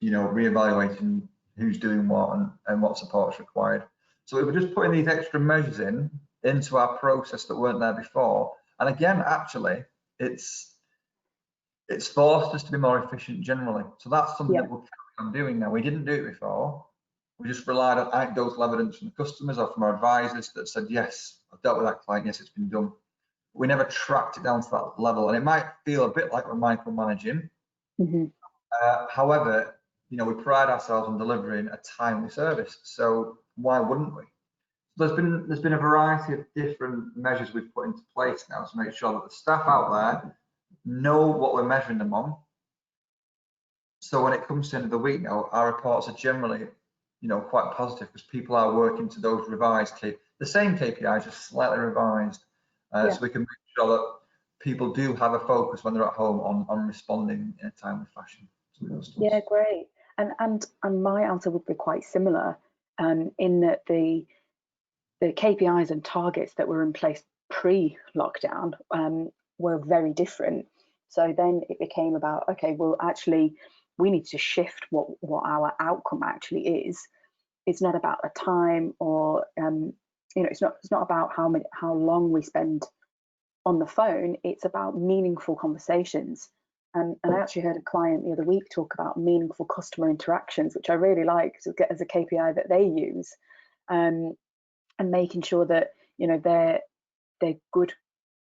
reevaluating who's doing what and what support is required. So we're just putting these extra measures into our process that weren't there before. And again, actually, it's forced us to be more efficient generally. So that's something that we're carrying on doing now. We didn't do it before. We just relied on anecdotal evidence from the customers or from our advisors that said, yes, I've dealt with that client, yes, it's been done. We never tracked it down to that level, and it might feel a bit like we're micromanaging. However, we pride ourselves on delivering a timely service, so why wouldn't we? There's been a variety of different measures we've put into place now to make sure that the staff out there know what we're measuring them on. So when it comes to the end of the week now, our reports are generally, quite positive because people are working to those revised the same KPIs, just slightly revised. So we can make sure that people do have a focus when they're at home on responding in a timely fashion. Yeah, great. And my answer would be quite similar, in that the KPIs and targets that were in place pre-lockdown were very different. So then it became about, okay, well, actually, we need to shift what our outcome actually is. it's not about a time, or it's not about how long we spend on the phone. It's about meaningful conversations. And I actually heard a client the other week talk about meaningful customer interactions, which I really like to get as a KPI that they use, and making sure that they're good,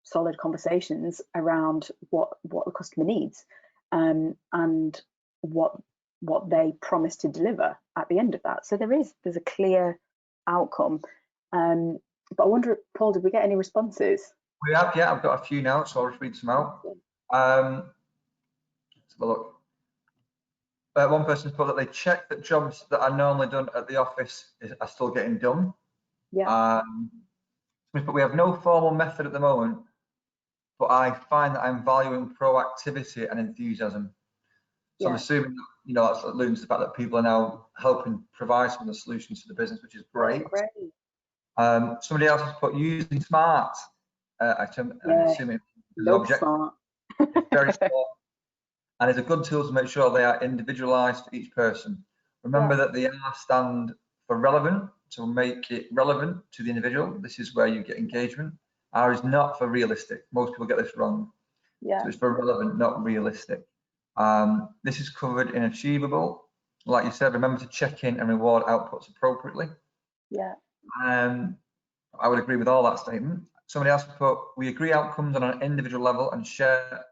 solid conversations around what the customer needs, and what they promise to deliver at the end of that. So there's a clear outcome. But I wonder, Paul, did we get any responses? We have, yeah. I've got a few now, so I'll just read some out. Let's have a look. One person's put that they check that jobs that are normally done at the office are still getting done. Yeah. But we have no formal method at the moment, but I find that I'm valuing proactivity and enthusiasm. So I'm assuming that, that's alluding to the fact that people are now helping provide some of the solutions to the business, which is great. Somebody else has put using smart. I'm assuming it's object. Smart. It's very smart, and it's a good tool to make sure they are individualized for each person. Remember that the R stand for relevant, to make it relevant to the individual. This is where you get engagement. R is not for realistic. Most people get this wrong. So it's for relevant, not realistic. This is covered in achievable. Like you said, remember to check in and reward outputs appropriately. I would agree with all that statement. Somebody else put, we agree outcomes on an individual level and share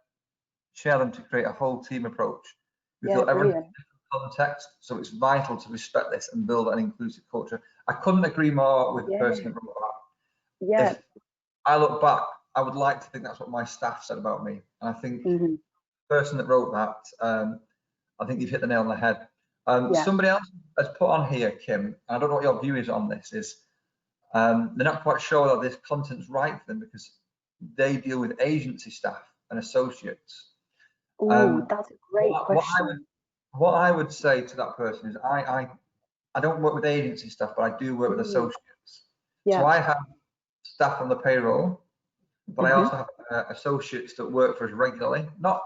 them to create a whole team approach. We feel everyone's in different context, so it's vital to respect this and build an inclusive culture. I couldn't agree more with the person that wrote that. If I look back, I would like to think that's what my staff said about me. And I think the person that wrote that, I think you've hit the nail on the head. Somebody else has put on here, Kim, I don't know what your view is on this, is they're not quite sure that this content's right for them because they deal with agency staff and associates. That's a great question. What I would say to that person is I don't work with agency staff, but I do work with associates. So I have staff on the payroll, but I also have associates that work for us regularly, not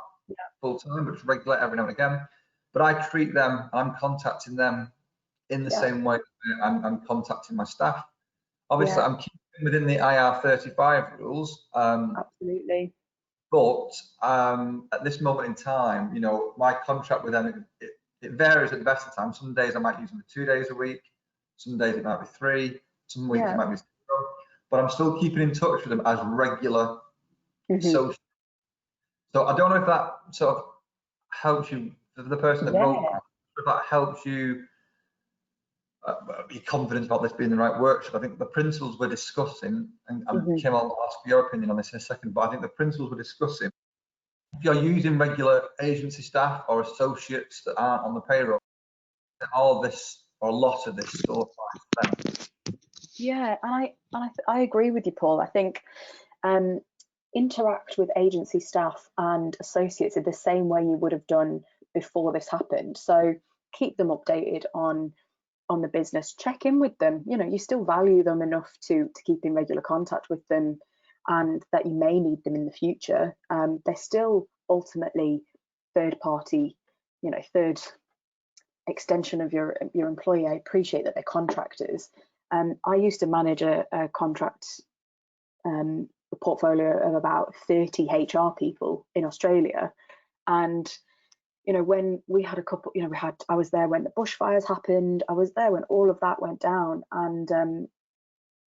full time, but just regular every now and again. But I treat them, I'm contacting them in the same way I'm contacting my staff. Obviously, I'm keeping within the IR35 rules. Absolutely. But at this moment in time, my contract with them, it varies at the best of times. Some days I might use them for 2 days a week. Some days it might be 3. Some weeks it might be 0. But I'm still keeping in touch with them as regular social. So I don't know if that sort of helps you, for the person that wrote that, if that helps you be confident about this being the right workshop. I think the principles we're discussing, and Kim, I'll ask for your opinion on this in a second, but I think the principles we're discussing, if you're using regular agency staff or associates that aren't on the payroll, all of this, or a lot of this, still applies to them. Yeah, and I agree with you, Paul. I think interact with agency staff and associates in the same way you would have done before this happened. So keep them updated on the business, check in with them. You still value them enough to keep in regular contact with them, and that you may need them in the future. They're still ultimately third party, third extension of your employee. I appreciate that they're contractors. I used to manage a contract a portfolio of about 30 HR people in Australia, and when we had a couple, I was there when the bushfires happened. I was there when all of that went down, and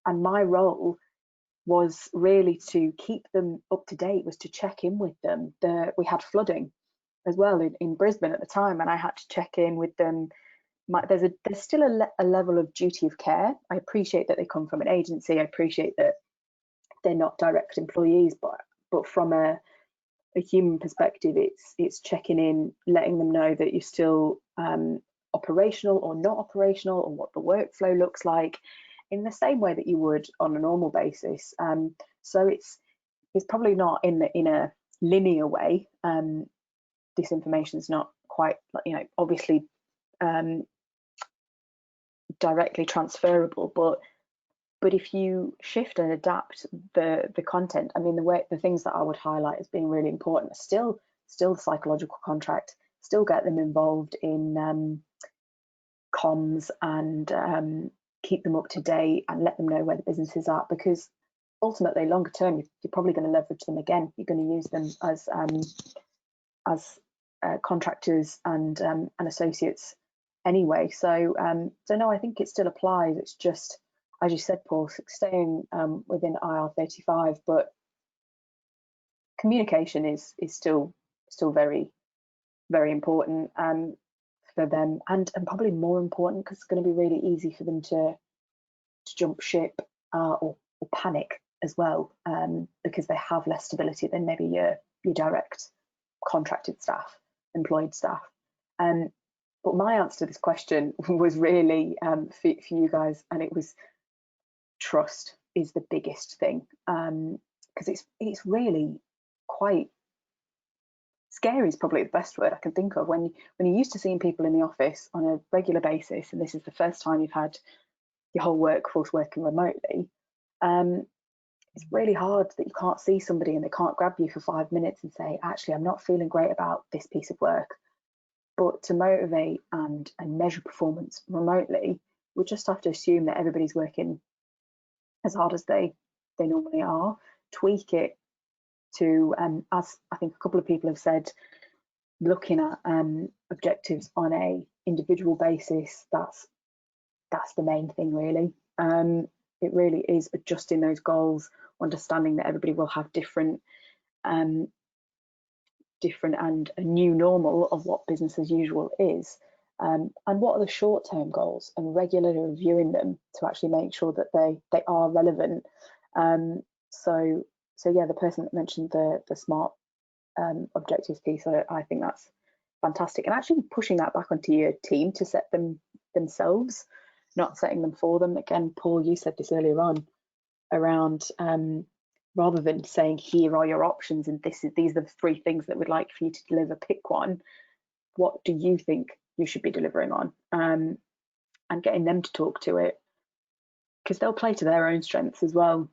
my role was really to keep them up to date, was to check in with them. We had flooding as well in Brisbane at the time, and I had to check in with them. There's still a level of duty of care. I appreciate that they come from an agency. I appreciate that they're not direct employees, but from a human perspective, it's checking in, letting them know that you're still operational or not operational, or what the workflow looks like, in the same way that you would on a normal basis. So it's probably not in a linear way. This information is not quite, obviously directly transferable, but if you shift and adapt the content, the things that I would highlight as being really important are still the psychological contract, still get them involved in comms and keep them up to date and let them know where the business is at, because ultimately longer term you're probably going to leverage them again. You're going to use them as contractors and associates anyway. So no, I think it still applies. It's just, as you said, Paul, staying within IR35, but communication is still very, very important for them, and probably more important because it's going to be really easy for them to jump ship or panic as well, because they have less stability than maybe your direct contracted staff, employed staff. But my answer to this question was really for you guys, and it was trust is the biggest thing, because it's really quite scary is probably the best word I can think of when you're used to seeing people in the office on a regular basis, and this is the first time you've had your whole workforce working remotely. It's really hard that you can't see somebody and they can't grab you for 5 minutes and say, actually, I'm not feeling great about this piece of work. But to motivate and measure performance remotely, we just have to assume that everybody's working as hard as they normally are, tweak it to, as I think a couple of people have said, looking at objectives on a individual basis. That's the main thing, really. It really is adjusting those goals, understanding that everybody will have different and a new normal of what business as usual is, and what are the short-term goals, and regularly reviewing them to actually make sure that they are relevant. So yeah, the person that mentioned the SMART objectives piece, I think that's fantastic, and actually pushing that back onto your team to set them themselves, not setting them for them. Again, Paul, you said this earlier on around rather than saying here are your options and these are the 3 things that we'd like for you to deliver, pick one. What do you think you should be delivering on? And getting them to talk to it, because they'll play to their own strengths as well.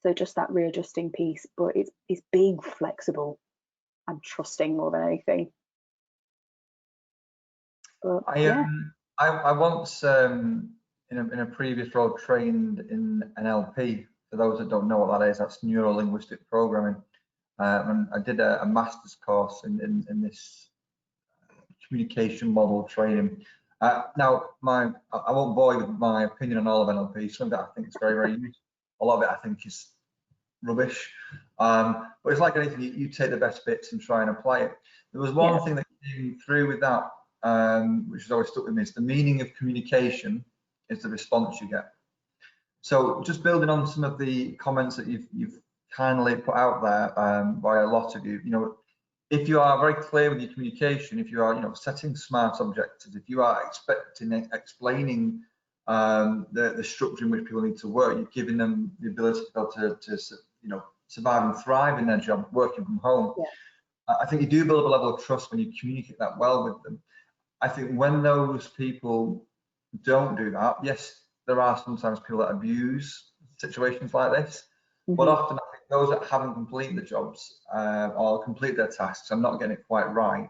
So just that readjusting piece, but it's being flexible and trusting more than anything. But, I once in a previous role trained in NLP. For those that don't know what that is, that's neuro linguistic programming, and I did a master's course in this communication model training. Now, I won't bore you with my opinion on all of NLP. Some of it I think is very, very useful. A lot of it I think is rubbish. But it's like anything, you take the best bits and try and apply it. There was one thing that came through with that, which has always stuck with me, is the meaning of communication is the response you get. So just building on some of the comments that you've kindly put out there by a lot of you, if you are very clear with your communication, if you are, setting smart objectives, if you are explaining the structure in which people need to work, you're giving them the ability to be able to survive and thrive in their job, working from home. Yeah. I think you do build up a level of trust when you communicate that well with them. I think when those people don't do that, yes, there are sometimes people that abuse situations like this, but often I think those that haven't completed the jobs or complete their tasks and not getting it quite right,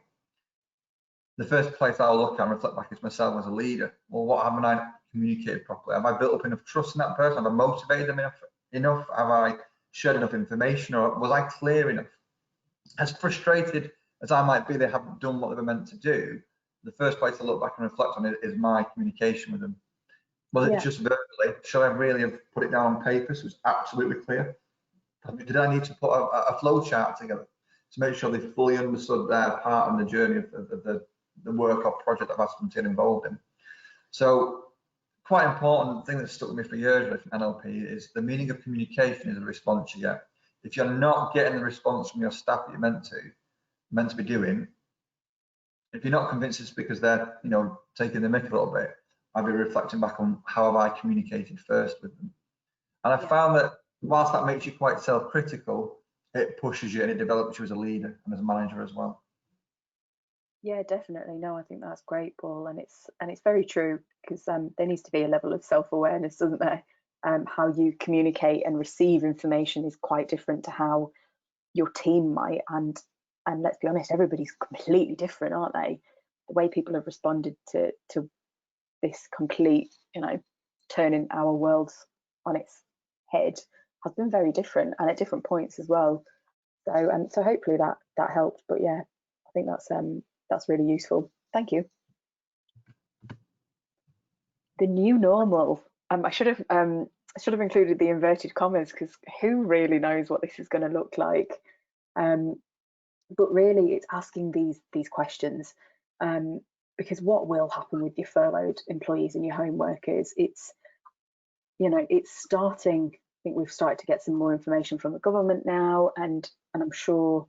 the first place I'll look at and reflect back is myself as a leader. Well, what haven't I communicated properly? Have I built up enough trust in that person? Have I motivated them enough? Have I shared enough information, or was I clear enough? As frustrated as I might be, they haven't done what they were meant to do. The first place to look back and reflect on it is my communication with them. Was it just verbally? Should I really have put it down on paper so it was absolutely clear? Did I need to put a flow chart together to make sure they fully understood their part in the journey of the work or project I've asked them to get involved in? So quite important thing that stuck with me for years with NLP is the meaning of communication is the response you get. If you're not getting the response from your staff that you're meant to be doing, if you're not convinced it's because they're taking the mick a little bit, I'll be reflecting back on how have I communicated first with them. And I found that whilst that makes you quite self-critical, it pushes you and it develops you as a leader and as a manager as well. Yeah, definitely. No, I think that's great, Paul, and it's very true, because there needs to be a level of self-awareness, doesn't there? How you communicate and receive information is quite different to how your team might, and let's be honest, everybody's completely different, aren't they? The way people have responded to this complete, turning our worlds on its head has been very different, and at different points as well. So hopefully that helped. But yeah, I think that's really useful. Thank you. The new normal. I should have included the inverted commas, because who really knows what this is going to look like? But really, it's asking these questions, because what will happen with your furloughed employees and your home workers? It's starting. I think we've started to get some more information from the government now, and I'm sure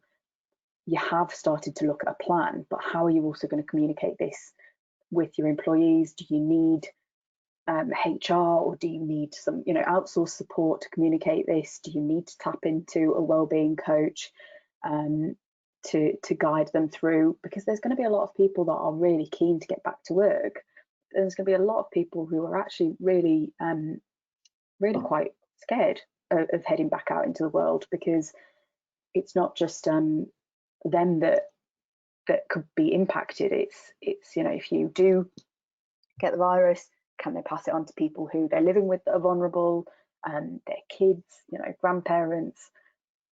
you have started to look at a plan. But how are you also going to communicate this with your employees? Do you need HR, or do you need some outsourced support to communicate this? Do you need to tap into a wellbeing coach to guide them through? Because there's going to be a lot of people that are really keen to get back to work. There's going to be a lot of people who are actually really quite scared of heading back out into the world, because it's not just them that could be impacted. It's if you do get the virus, can they pass it on to people who they're living with that are vulnerable, their kids, grandparents,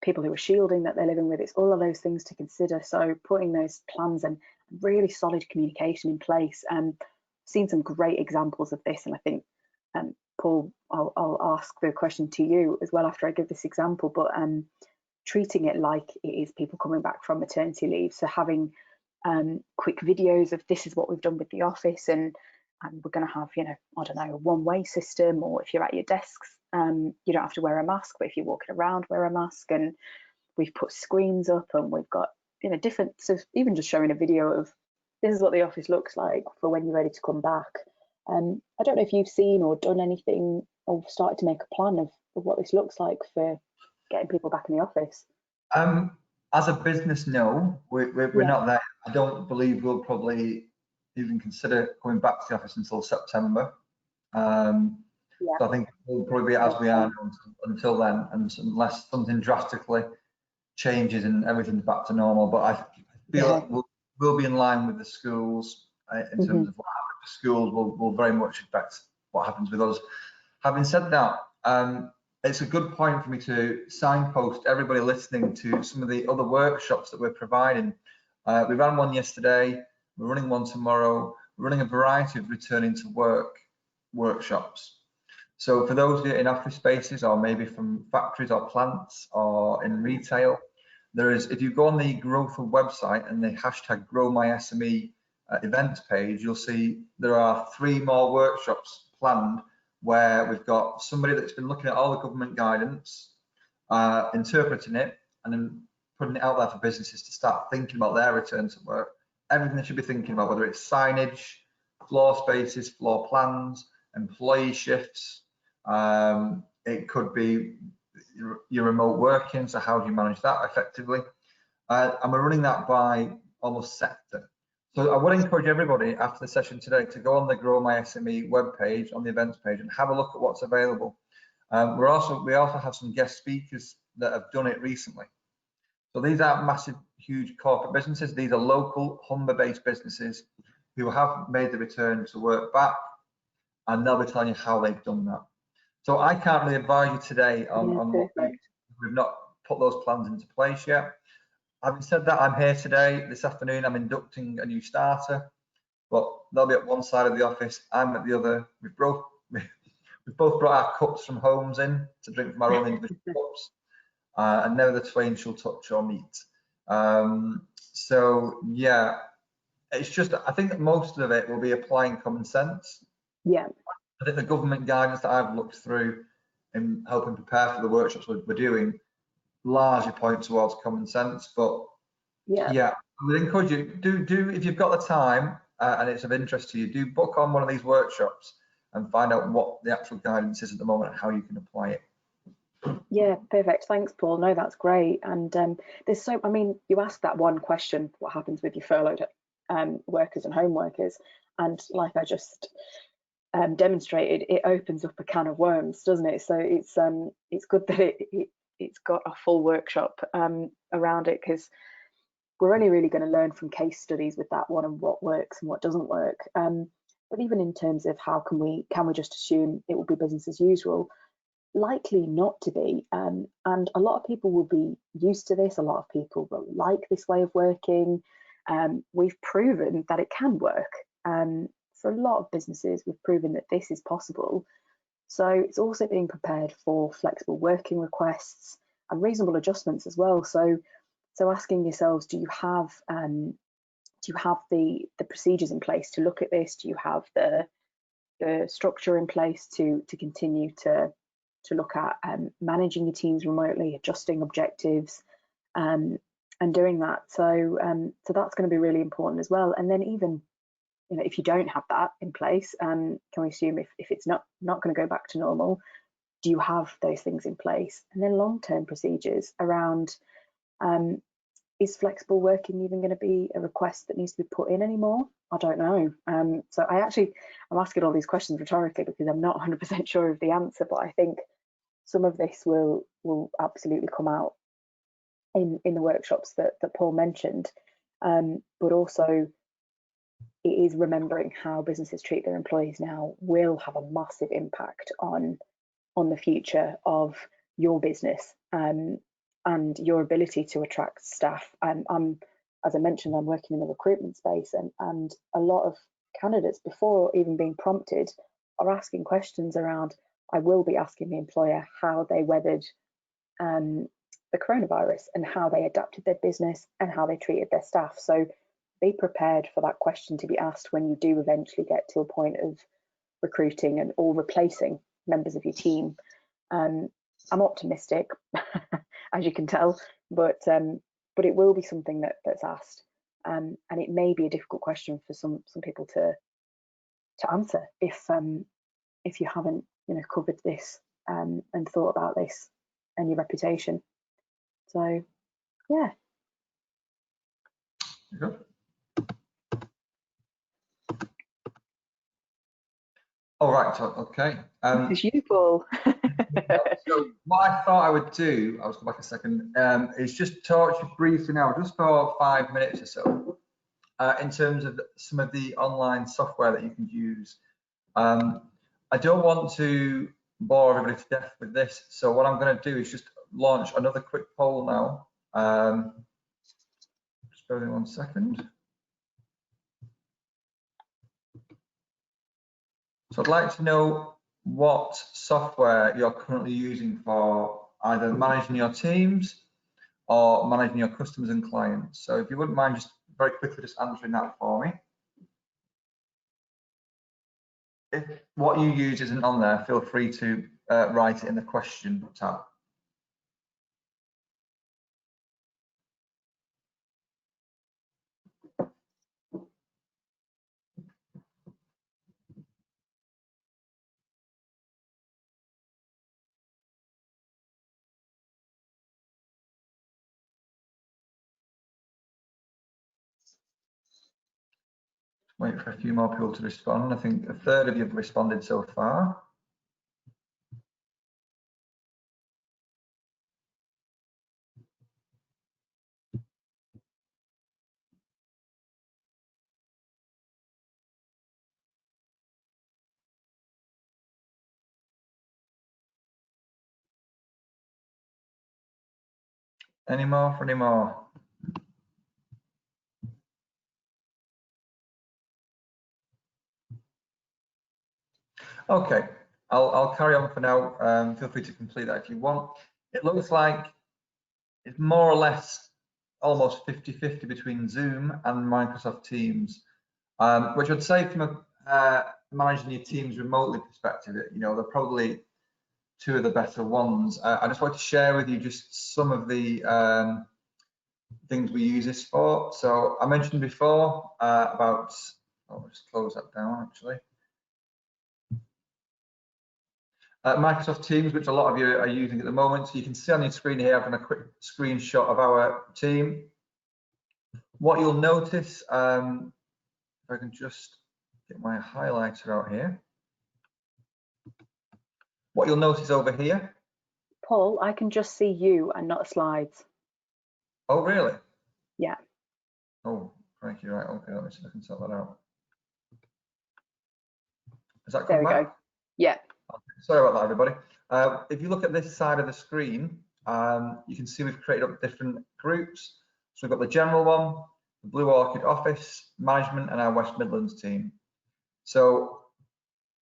people who are shielding that they're living with? It's all of those things to consider. So putting those plans and really solid communication in place. Seen some great examples of this, and I think Paul, I'll ask the question to you as well after I give this example, but treating it like it is people coming back from maternity leave. So having quick videos of this is what we've done with the office, and we're going to have, I don't know, a one-way system, or if you're at your desks, you don't have to wear a mask, but if you're walking around, wear a mask. And we've put screens up, and we've got, different, so even just showing a video of this is what the office looks like for when you're ready to come back. I don't know if you've seen or done anything or started to make a plan of what this looks like for getting people back in the office. As a business, no, we're not there. I don't believe we'll probably even consider coming back to the office until September. So I think we'll probably be as we are until then, and unless something drastically changes and everything's back to normal. But I feel like we'll be in line with the schools in terms of what happens to schools will very much affect what happens with us. Having said that, it's a good point for me to signpost everybody listening to some of the other workshops that we're providing. We ran one yesterday, we're running one tomorrow, we're running a variety of returning to work workshops. So for those of you in office spaces, or maybe from factories or plants or in retail, there is, if you go on the Growthful website and the hashtag #GrowMySME events page, you'll see there are 3 more workshops planned, where we've got somebody that's been looking at all the government guidance, interpreting it, and then putting it out there for businesses to start thinking about their return to work. Everything they should be thinking about, whether it's signage, floor spaces, floor plans, employee shifts. It could be your remote working, so how do you manage that effectively? And we're running that by almost sector. So I would encourage everybody after the session today to go on the Grow My SME webpage, on the events page, and have a look at what's available. We also have some guest speakers that have done it recently. So these aren't massive, huge corporate businesses. These are local, Humber-based businesses who have made the return to work back, and they'll be telling you how they've done that. So I can't really advise you today on what we've not put those plans into place yet. Having said that, I'm here today. This afternoon, I'm inducting a new starter, but they'll be at one side of the office, I'm at the other. We've both brought our cups from homes in to drink from our own individual cups, and never the twain shall touch or meet. So yeah, it's just, I think that most of it will be applying common sense. Yeah. I think the government guidance that I've looked through in helping prepare for the workshops we're doing largely point towards common sense. But yeah, I would encourage you, do if you've got the time and it's of interest to you, do book on one of these workshops and find out what the actual guidance is at the moment and how you can apply it. Yeah, perfect. Thanks, Paul. No, that's great. And there's so, I mean, you asked that one question, what happens with your furloughed workers and home workers? And like I just demonstrated, it opens up a can of worms, doesn't it? So it's good that it's got a full workshop around it, because we're only really going to learn from case studies with that one and what works and what doesn't work. But even in terms of can we just assume it will be business as usual? Likely not to be, and a lot of people will be used to this. A lot of people will like this way of working. We've proven that it can work. For a lot of businesses, we've proven that this is possible. So it's also being prepared for flexible working requests and reasonable adjustments as well. So asking yourselves, do you have the procedures in place to look at this? Do you have the structure in place to continue to look at managing your teams remotely, adjusting objectives, and doing that? So that's going to be really important as well. And then even, if you don't have that in place, can we assume if it's not going to go back to normal, do you have those things in place? And then long-term procedures around, is flexible working even going to be a request that needs to be put in anymore? I don't know. So I'm asking all these questions rhetorically because I'm not 100% sure of the answer, but I think some of this will absolutely come out in the workshops that Paul mentioned. But also, it is remembering how businesses treat their employees now will have a massive impact on the future of your business and your ability to attract staff. As I mentioned, I'm working in the recruitment space, and a lot of candidates, before even being prompted, are asking questions around. I will be asking the employer how they weathered the coronavirus and how they adapted their business and how they treated their staff. So be prepared for that question to be asked when you do eventually get to a point of recruiting or replacing members of your team. I'm optimistic, as you can tell, but it will be something that's asked, and it may be a difficult question for some people to answer if you haven't covered this and thought about this and your reputation. So yeah. Good. All right. Okay. It's you, Paul. So what I thought I would do, I'll just go back a second, is just talk to you briefly now, just for 5 minutes or so, in terms of some of the online software that you can use. I don't want to bore everybody to death with this, so what I'm going to do is just launch another quick poll now. Just bear with me 1 second. So I'd like to know what software you're currently using for either managing your teams or managing your customers and clients. So if you wouldn't mind just very quickly just answering that for me. If what you use isn't on there, feel free to write it in the question tab. Wait for a few more people to respond. I think a third of you have responded so far. Any more for any more? Okay, I'll carry on for now. Feel free to complete that if you want. It looks like it's more or less almost 50-50 between Zoom and Microsoft Teams, which I'd say from a managing your teams remotely perspective, they're probably two of the better ones. I just want to share with you just some of the things we use this for. So I mentioned before about, I'll just close that down actually. Microsoft Teams, which a lot of you are using at the moment. So you can see on your screen here, I've done a quick screenshot of our team. What you'll notice, if I can just get my highlighter out here. What you'll notice over here. Paul, I can just see you and not slides. Oh, really? Yeah. Oh, thank you. Right. Okay, let me see if I can sort that out. Has that There come we back? go. Yeah. Sorry about that, everybody. If you look at this side of the screen, you can see we've created up different groups. So we've got the general one, the Blue Orchid office, management, and our West Midlands team. So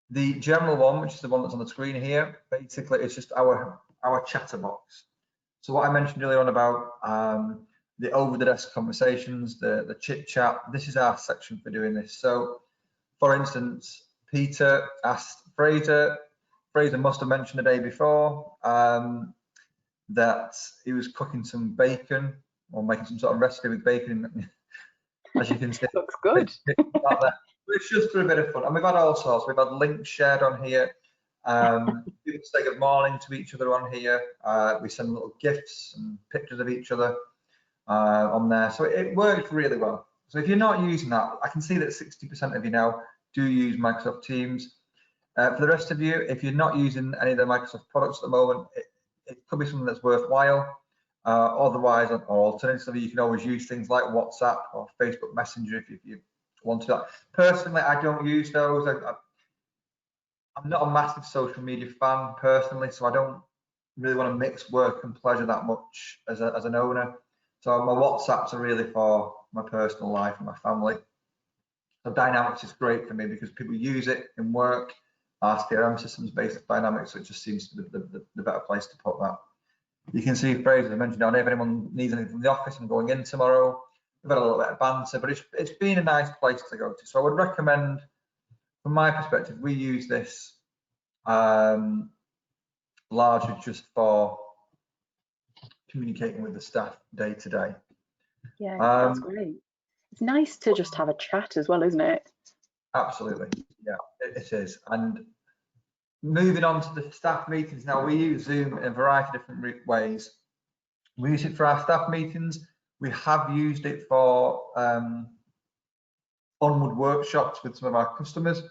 the general one, which is the one that's on the screen here, basically it's just our chatterbox. So what I mentioned earlier on about the over the desk conversations, the chit chat, this is our section for doing this. So for instance, Peter asked Fraser must have mentioned the day before that he was cooking some bacon or making some sort of recipe with bacon. As you can see, Looks good. It's just for a bit of fun, and we've had all sorts. We've had links shared on here. People say good morning to each other on here. We send little gifts and pictures of each other on there, so it works really well. So if you're not using that, I can see that 60% of you now do use Microsoft Teams. For the rest of you, if you're not using any of the Microsoft products at the moment, it could be something that's worthwhile. Otherwise, or alternatively, you can always use things like WhatsApp or Facebook Messenger if you want to. Personally, I don't use those. I'm not a massive social media fan personally, so I don't really want to mix work and pleasure that much as an owner. So my WhatsApps are really for my personal life and my family. So Dynamics is great for me because people use it in work. Our CRM system's based on Dynamics, so it just seems to be the better place to put that. You can see phrases I mentioned down here. If anyone needs anything from the office, I'm going in tomorrow. We've had a little bit of banter, but it's been a nice place to go to. So I would recommend, from my perspective, we use this largely just for communicating with the staff day to day. Yeah, that's great. It's nice to just have a chat as well, isn't it? Absolutely, yeah, it is. And moving on to the staff meetings now, we use Zoom in a variety of different ways. We use it for our staff meetings. We have used it for onward workshops with some of our customers.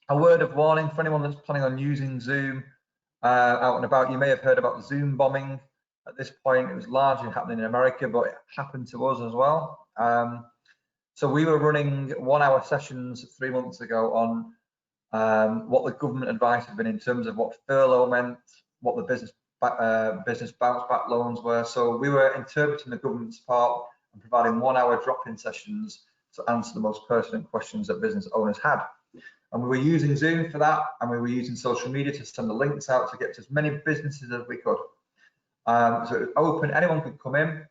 A word of warning for anyone that's planning on using Zoom out and about, you may have heard about the Zoom bombing. At this point, it was largely happening in America, but it happened to us as well. So we were running 1 hour sessions 3 months ago on what the government advice had been in terms of what furlough meant, what the business bounce back loans were. So we were interpreting the government's part and providing 1 hour drop-in sessions to answer the most pertinent questions that business owners had. And we were using Zoom for that, and we were using social media to send the links out to get to as many businesses as we could. So it was open, anyone could come in.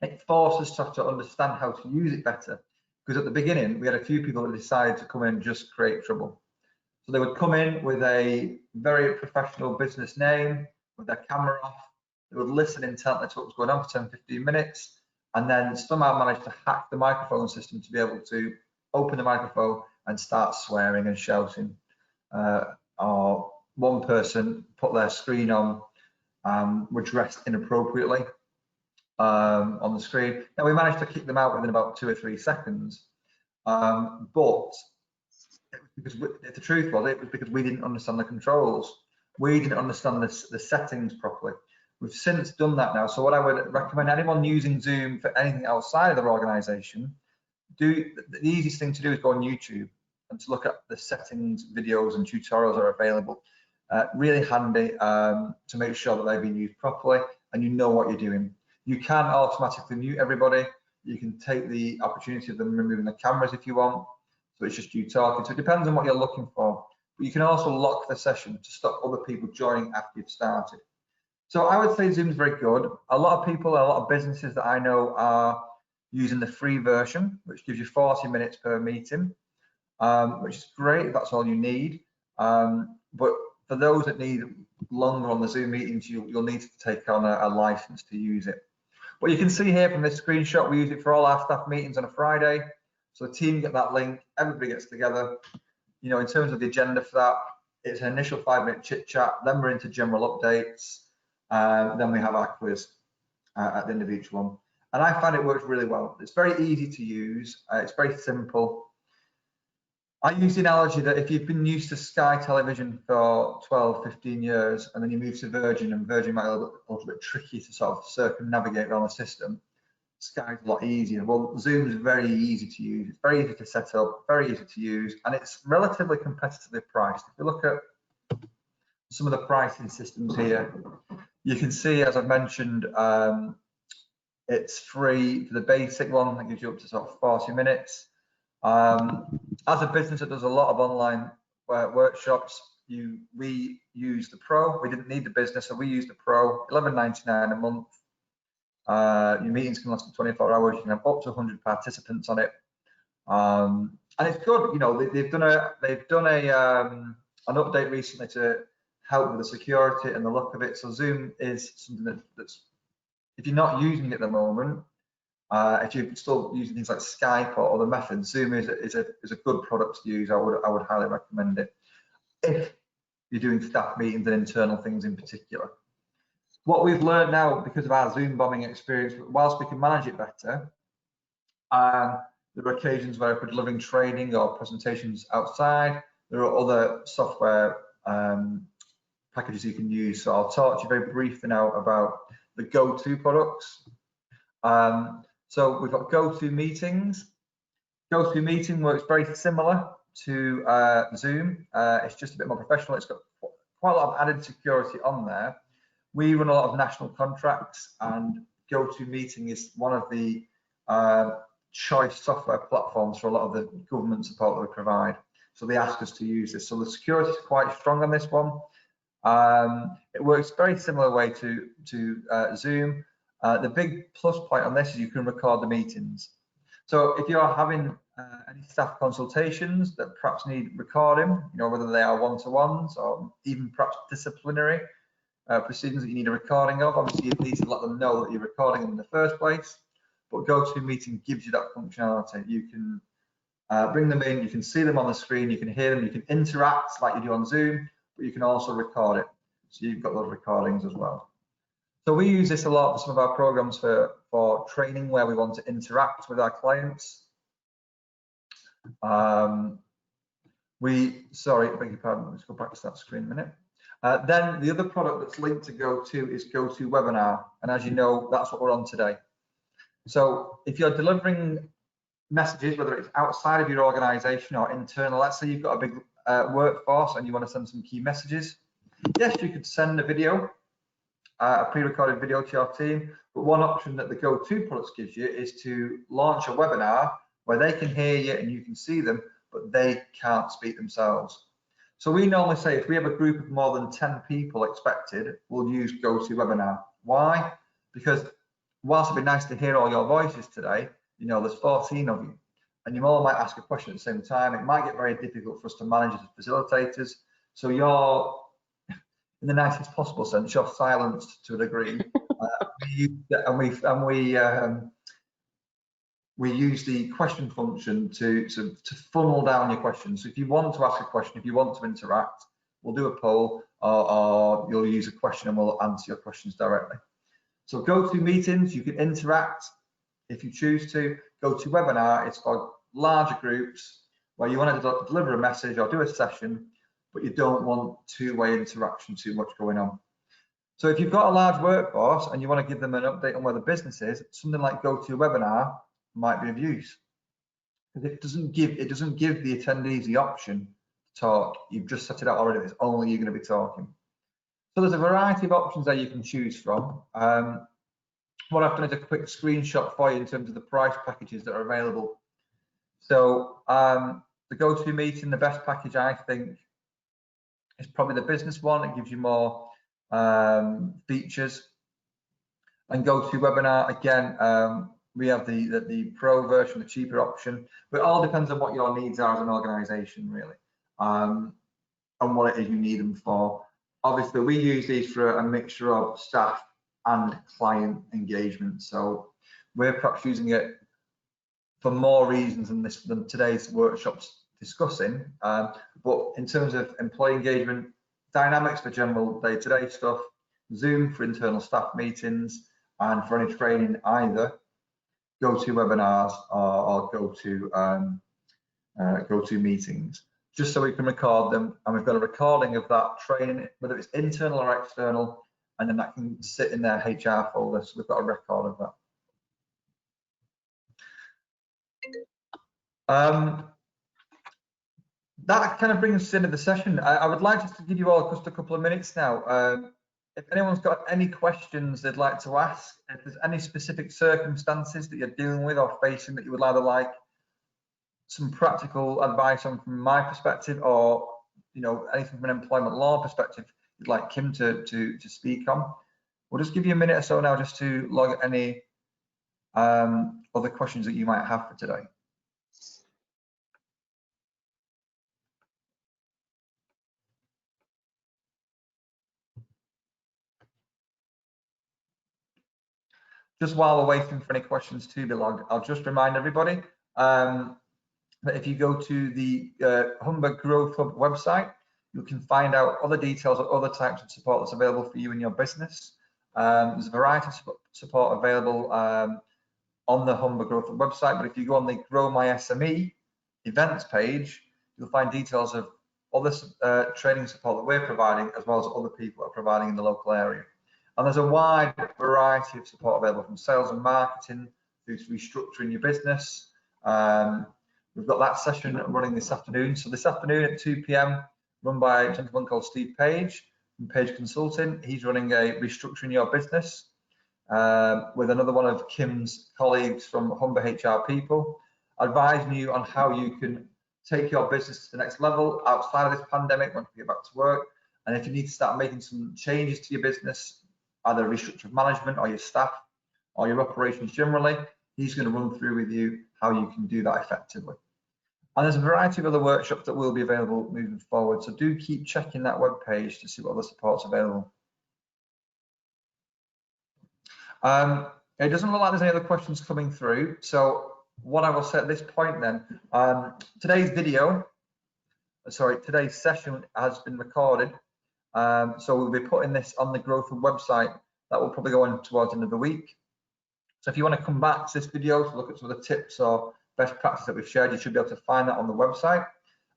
It forced us to have to understand how to use it better, because at the beginning we had a few people that decided to come in and just create trouble. So they would come in with a very professional business name, with their camera off. They would listen intently to what was going on for 10, 15 minutes, and then somehow manage to hack the microphone system to be able to open the microphone and start swearing and shouting. Or one person put their screen on, were dressed inappropriately on the screen. Now we managed to kick them out within about 2 or 3 seconds, but because the truth was, it was because we didn't understand the controls. We didn't understand the settings properly. We've since done that now. So what I would recommend anyone using Zoom for anything outside of their organization, the easiest thing to do is go on YouTube and to look at the settings videos and tutorials are available. Really handy to make sure that they've been used properly and you know what you're doing. You can automatically mute everybody. You can take the opportunity of them removing the cameras if you want. So it's just you talking. So it depends on what you're looking for. But you can also lock the session to stop other people joining after you've started. So I would say Zoom's very good. A lot of people, a lot of businesses that I know are using the free version, which gives you 40 minutes per meeting, which is great if that's all you need. But for those that need longer on the Zoom meetings, you'll need to take on a license to use it. What you can see here from this screenshot, we use it for all our staff meetings on a Friday. So the team get that link, everybody gets together. You know, in terms of the agenda for that, it's an initial 5-minute chit chat, then we're into general updates, then we have our quiz at the end of each one. And I find it works really well. It's very easy to use, it's very simple. I use the analogy that if you've been used to Sky Television for 12, 15 years, and then you move to Virgin, and Virgin might be a little bit tricky to sort of circumnavigate around the system. Skype's a lot easier. Well, Zoom's very easy to use. It's very easy to set up, very easy to use, and it's relatively competitively priced. If you look at some of the pricing systems here, you can see, as I've mentioned, it's free for the basic one. That gives you up to sort of 40 minutes. As a business that does a lot of online workshops, we use the Pro. We didn't need the business, so we use the Pro. $11.99 a month. Your meetings can last for 24 hours. You can have up to 100 participants on it, and it's good. You know, they've done an update recently to help with the security and the look of it. So Zoom is something that's, if you're not using it at the moment, if you're still using things like Skype or other methods, Zoom is a good product to use. I would highly recommend it if you're doing staff meetings and internal things in particular. What we've learned now, because of our Zoom bombing experience, whilst we can manage it better, there are occasions where if we're delivering training or presentations outside, there are other software packages you can use. So I'll talk to you very briefly now about the go-to products. So we've got go-to meetings. Go-to meeting works very similar to Zoom. It's just a bit more professional. It's got quite a lot of added security on there. We run a lot of national contracts, and go-to meeting is one of the choice software platforms for a lot of the government support that we provide. So they ask us to use this. So the security is quite strong on this one. It works very similar way to Zoom. The big plus point on this is you can record the meetings. So if you're having any staff consultations that perhaps need recording, you know, whether they are one-to-ones or even perhaps disciplinary proceedings that you need a recording of, obviously you need to let them know that you're recording them in the first place. But GoToMeeting gives you that functionality. You can bring them in, you can see them on the screen, you can hear them, you can interact like you do on Zoom, but you can also record it. So you've got those recordings as well. So we use this a lot for some of our programs for training where we want to interact with our clients. Sorry, beg your pardon, let's go back to that screen a minute. Then the other product that's linked to GoTo is GoToWebinar, and as you know, that's what we're on today. So if you're delivering messages, whether it's outside of your organization or internal, let's say you've got a big workforce and you want to send some key messages, yes, you could send a video, a pre-recorded video to your team, but one option that the GoTo products gives you is to launch a webinar where they can hear you and you can see them, but they can't speak themselves. So we normally say if we have a group of more than 10 people expected, we'll use GoToWebinar. Why? Because whilst it'd be nice to hear all your voices today, you know, there's 14 of you, and you all might ask a question at the same time. It might get very difficult for us to manage as facilitators. So you're, in the nicest possible sense, you're silenced to a degree. We use the question function to funnel down your questions. So if you want to ask a question, if you want to interact, we'll do a poll, or you'll use a question and we'll answer your questions directly. So GoToMeetings, you can interact if you choose to. GoToWebinar is for larger groups where you want to deliver a message or do a session, but you don't want two-way interaction too much going on. So if you've got a large workforce and you want to give them an update on where the business is, something like GoToWebinar might be of use, because it doesn't give the attendees the option to talk. You've just set it out already. It's only you're going to be talking. So there's a variety of options that you can choose from. What I've done is a quick screenshot for you in terms of the price packages that are available. So the GoToMeeting, the best package I think is probably the business one. It gives you more features. And GoToWebinar, again, we have the pro version, the cheaper option, but it all depends on what your needs are as an organization, really, and what it is you need them for. Obviously, we use these for a mixture of staff and client engagement. So we're perhaps using it for more reasons than today's workshop's discussing. But in terms of employee engagement, Dynamics for general day-to-day stuff, Zoom for internal staff meetings, and for any training, either GoToWebinars or GoToMeetings, just so we can record them. And we've got a recording of that training, whether it's internal or external, and then that can sit in their HR folder. So we've got a record of that. That kind of brings us into the session. I would like just to give you all just a couple of minutes now. If anyone's got any questions they'd like to ask, if there's any specific circumstances that you're dealing with or facing that you would either like some practical advice on from my perspective, or anything from an employment law perspective you'd like Kim to speak on, we'll just give you a minute or so now just to log any other questions that you might have for today. Just while we're waiting for any questions to be logged, I'll just remind everybody that if you go to the Humber Growth Hub website, you can find out other details of other types of support that's available for you and your business. There's a variety of support available on the Humber Growth Hub website, but if you go on the Grow My SME events page, you'll find details of other training support that we're providing, as well as other people are providing in the local area. And there's a wide variety of support available, from sales and marketing through to restructuring your business. We've got that session running this afternoon. So this afternoon at 2 p.m, run by a gentleman called Steve Page from Page Consulting. He's running a restructuring your business with another one of Kim's colleagues from Humber HR People, advising you on how you can take your business to the next level outside of this pandemic once you get back to work. And if you need to start making some changes to your business, either restructure of management or your staff or your operations generally, he's going to run through with you how you can do that effectively. And there's a variety of other workshops that will be available moving forward, so do keep checking that web page to see what other support's available. It doesn't look like there's any other questions coming through, so what I will say at this point then, today's session has been recorded. So we'll be putting this on the Growth Hub website. That will probably go on towards the end of the week. So if you want to come back to this video to look at some of the tips or best practices that we've shared, you should be able to find that on the website,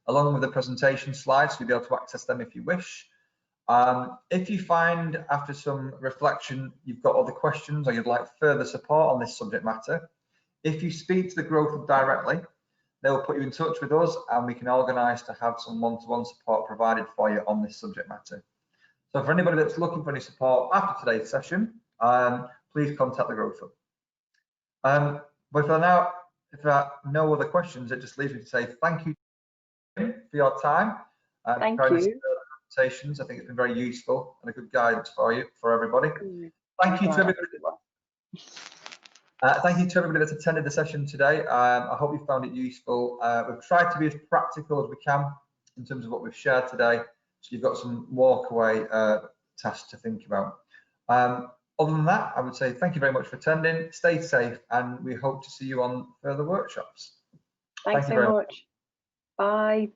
along with the presentation slides, so you'll be able to access them if you wish. If you find after some reflection you've got other questions or you'd like further support on this subject matter, if you speak to the Growth Hub directly, they'll put you in touch with us and we can organise to have some one-to-one support provided for you on this subject matter. So for anybody that's looking for any support after today's session, please contact the Growth Hub. But for now, if there are no other questions, it just leaves me to say thank you for your time. Thank you. Presentations. I think it's been very useful and a good guidance for you, for everybody. Thank you to everybody. Thank you to everybody that's attended the session today. I hope you found it useful. We've tried to be as practical as we can in terms of what we've shared today, so you've got some walk-away tasks to think about. Other than that, I would say thank you very much for attending. Stay safe, and we hope to see you on further workshops. Thanks so much. Bye.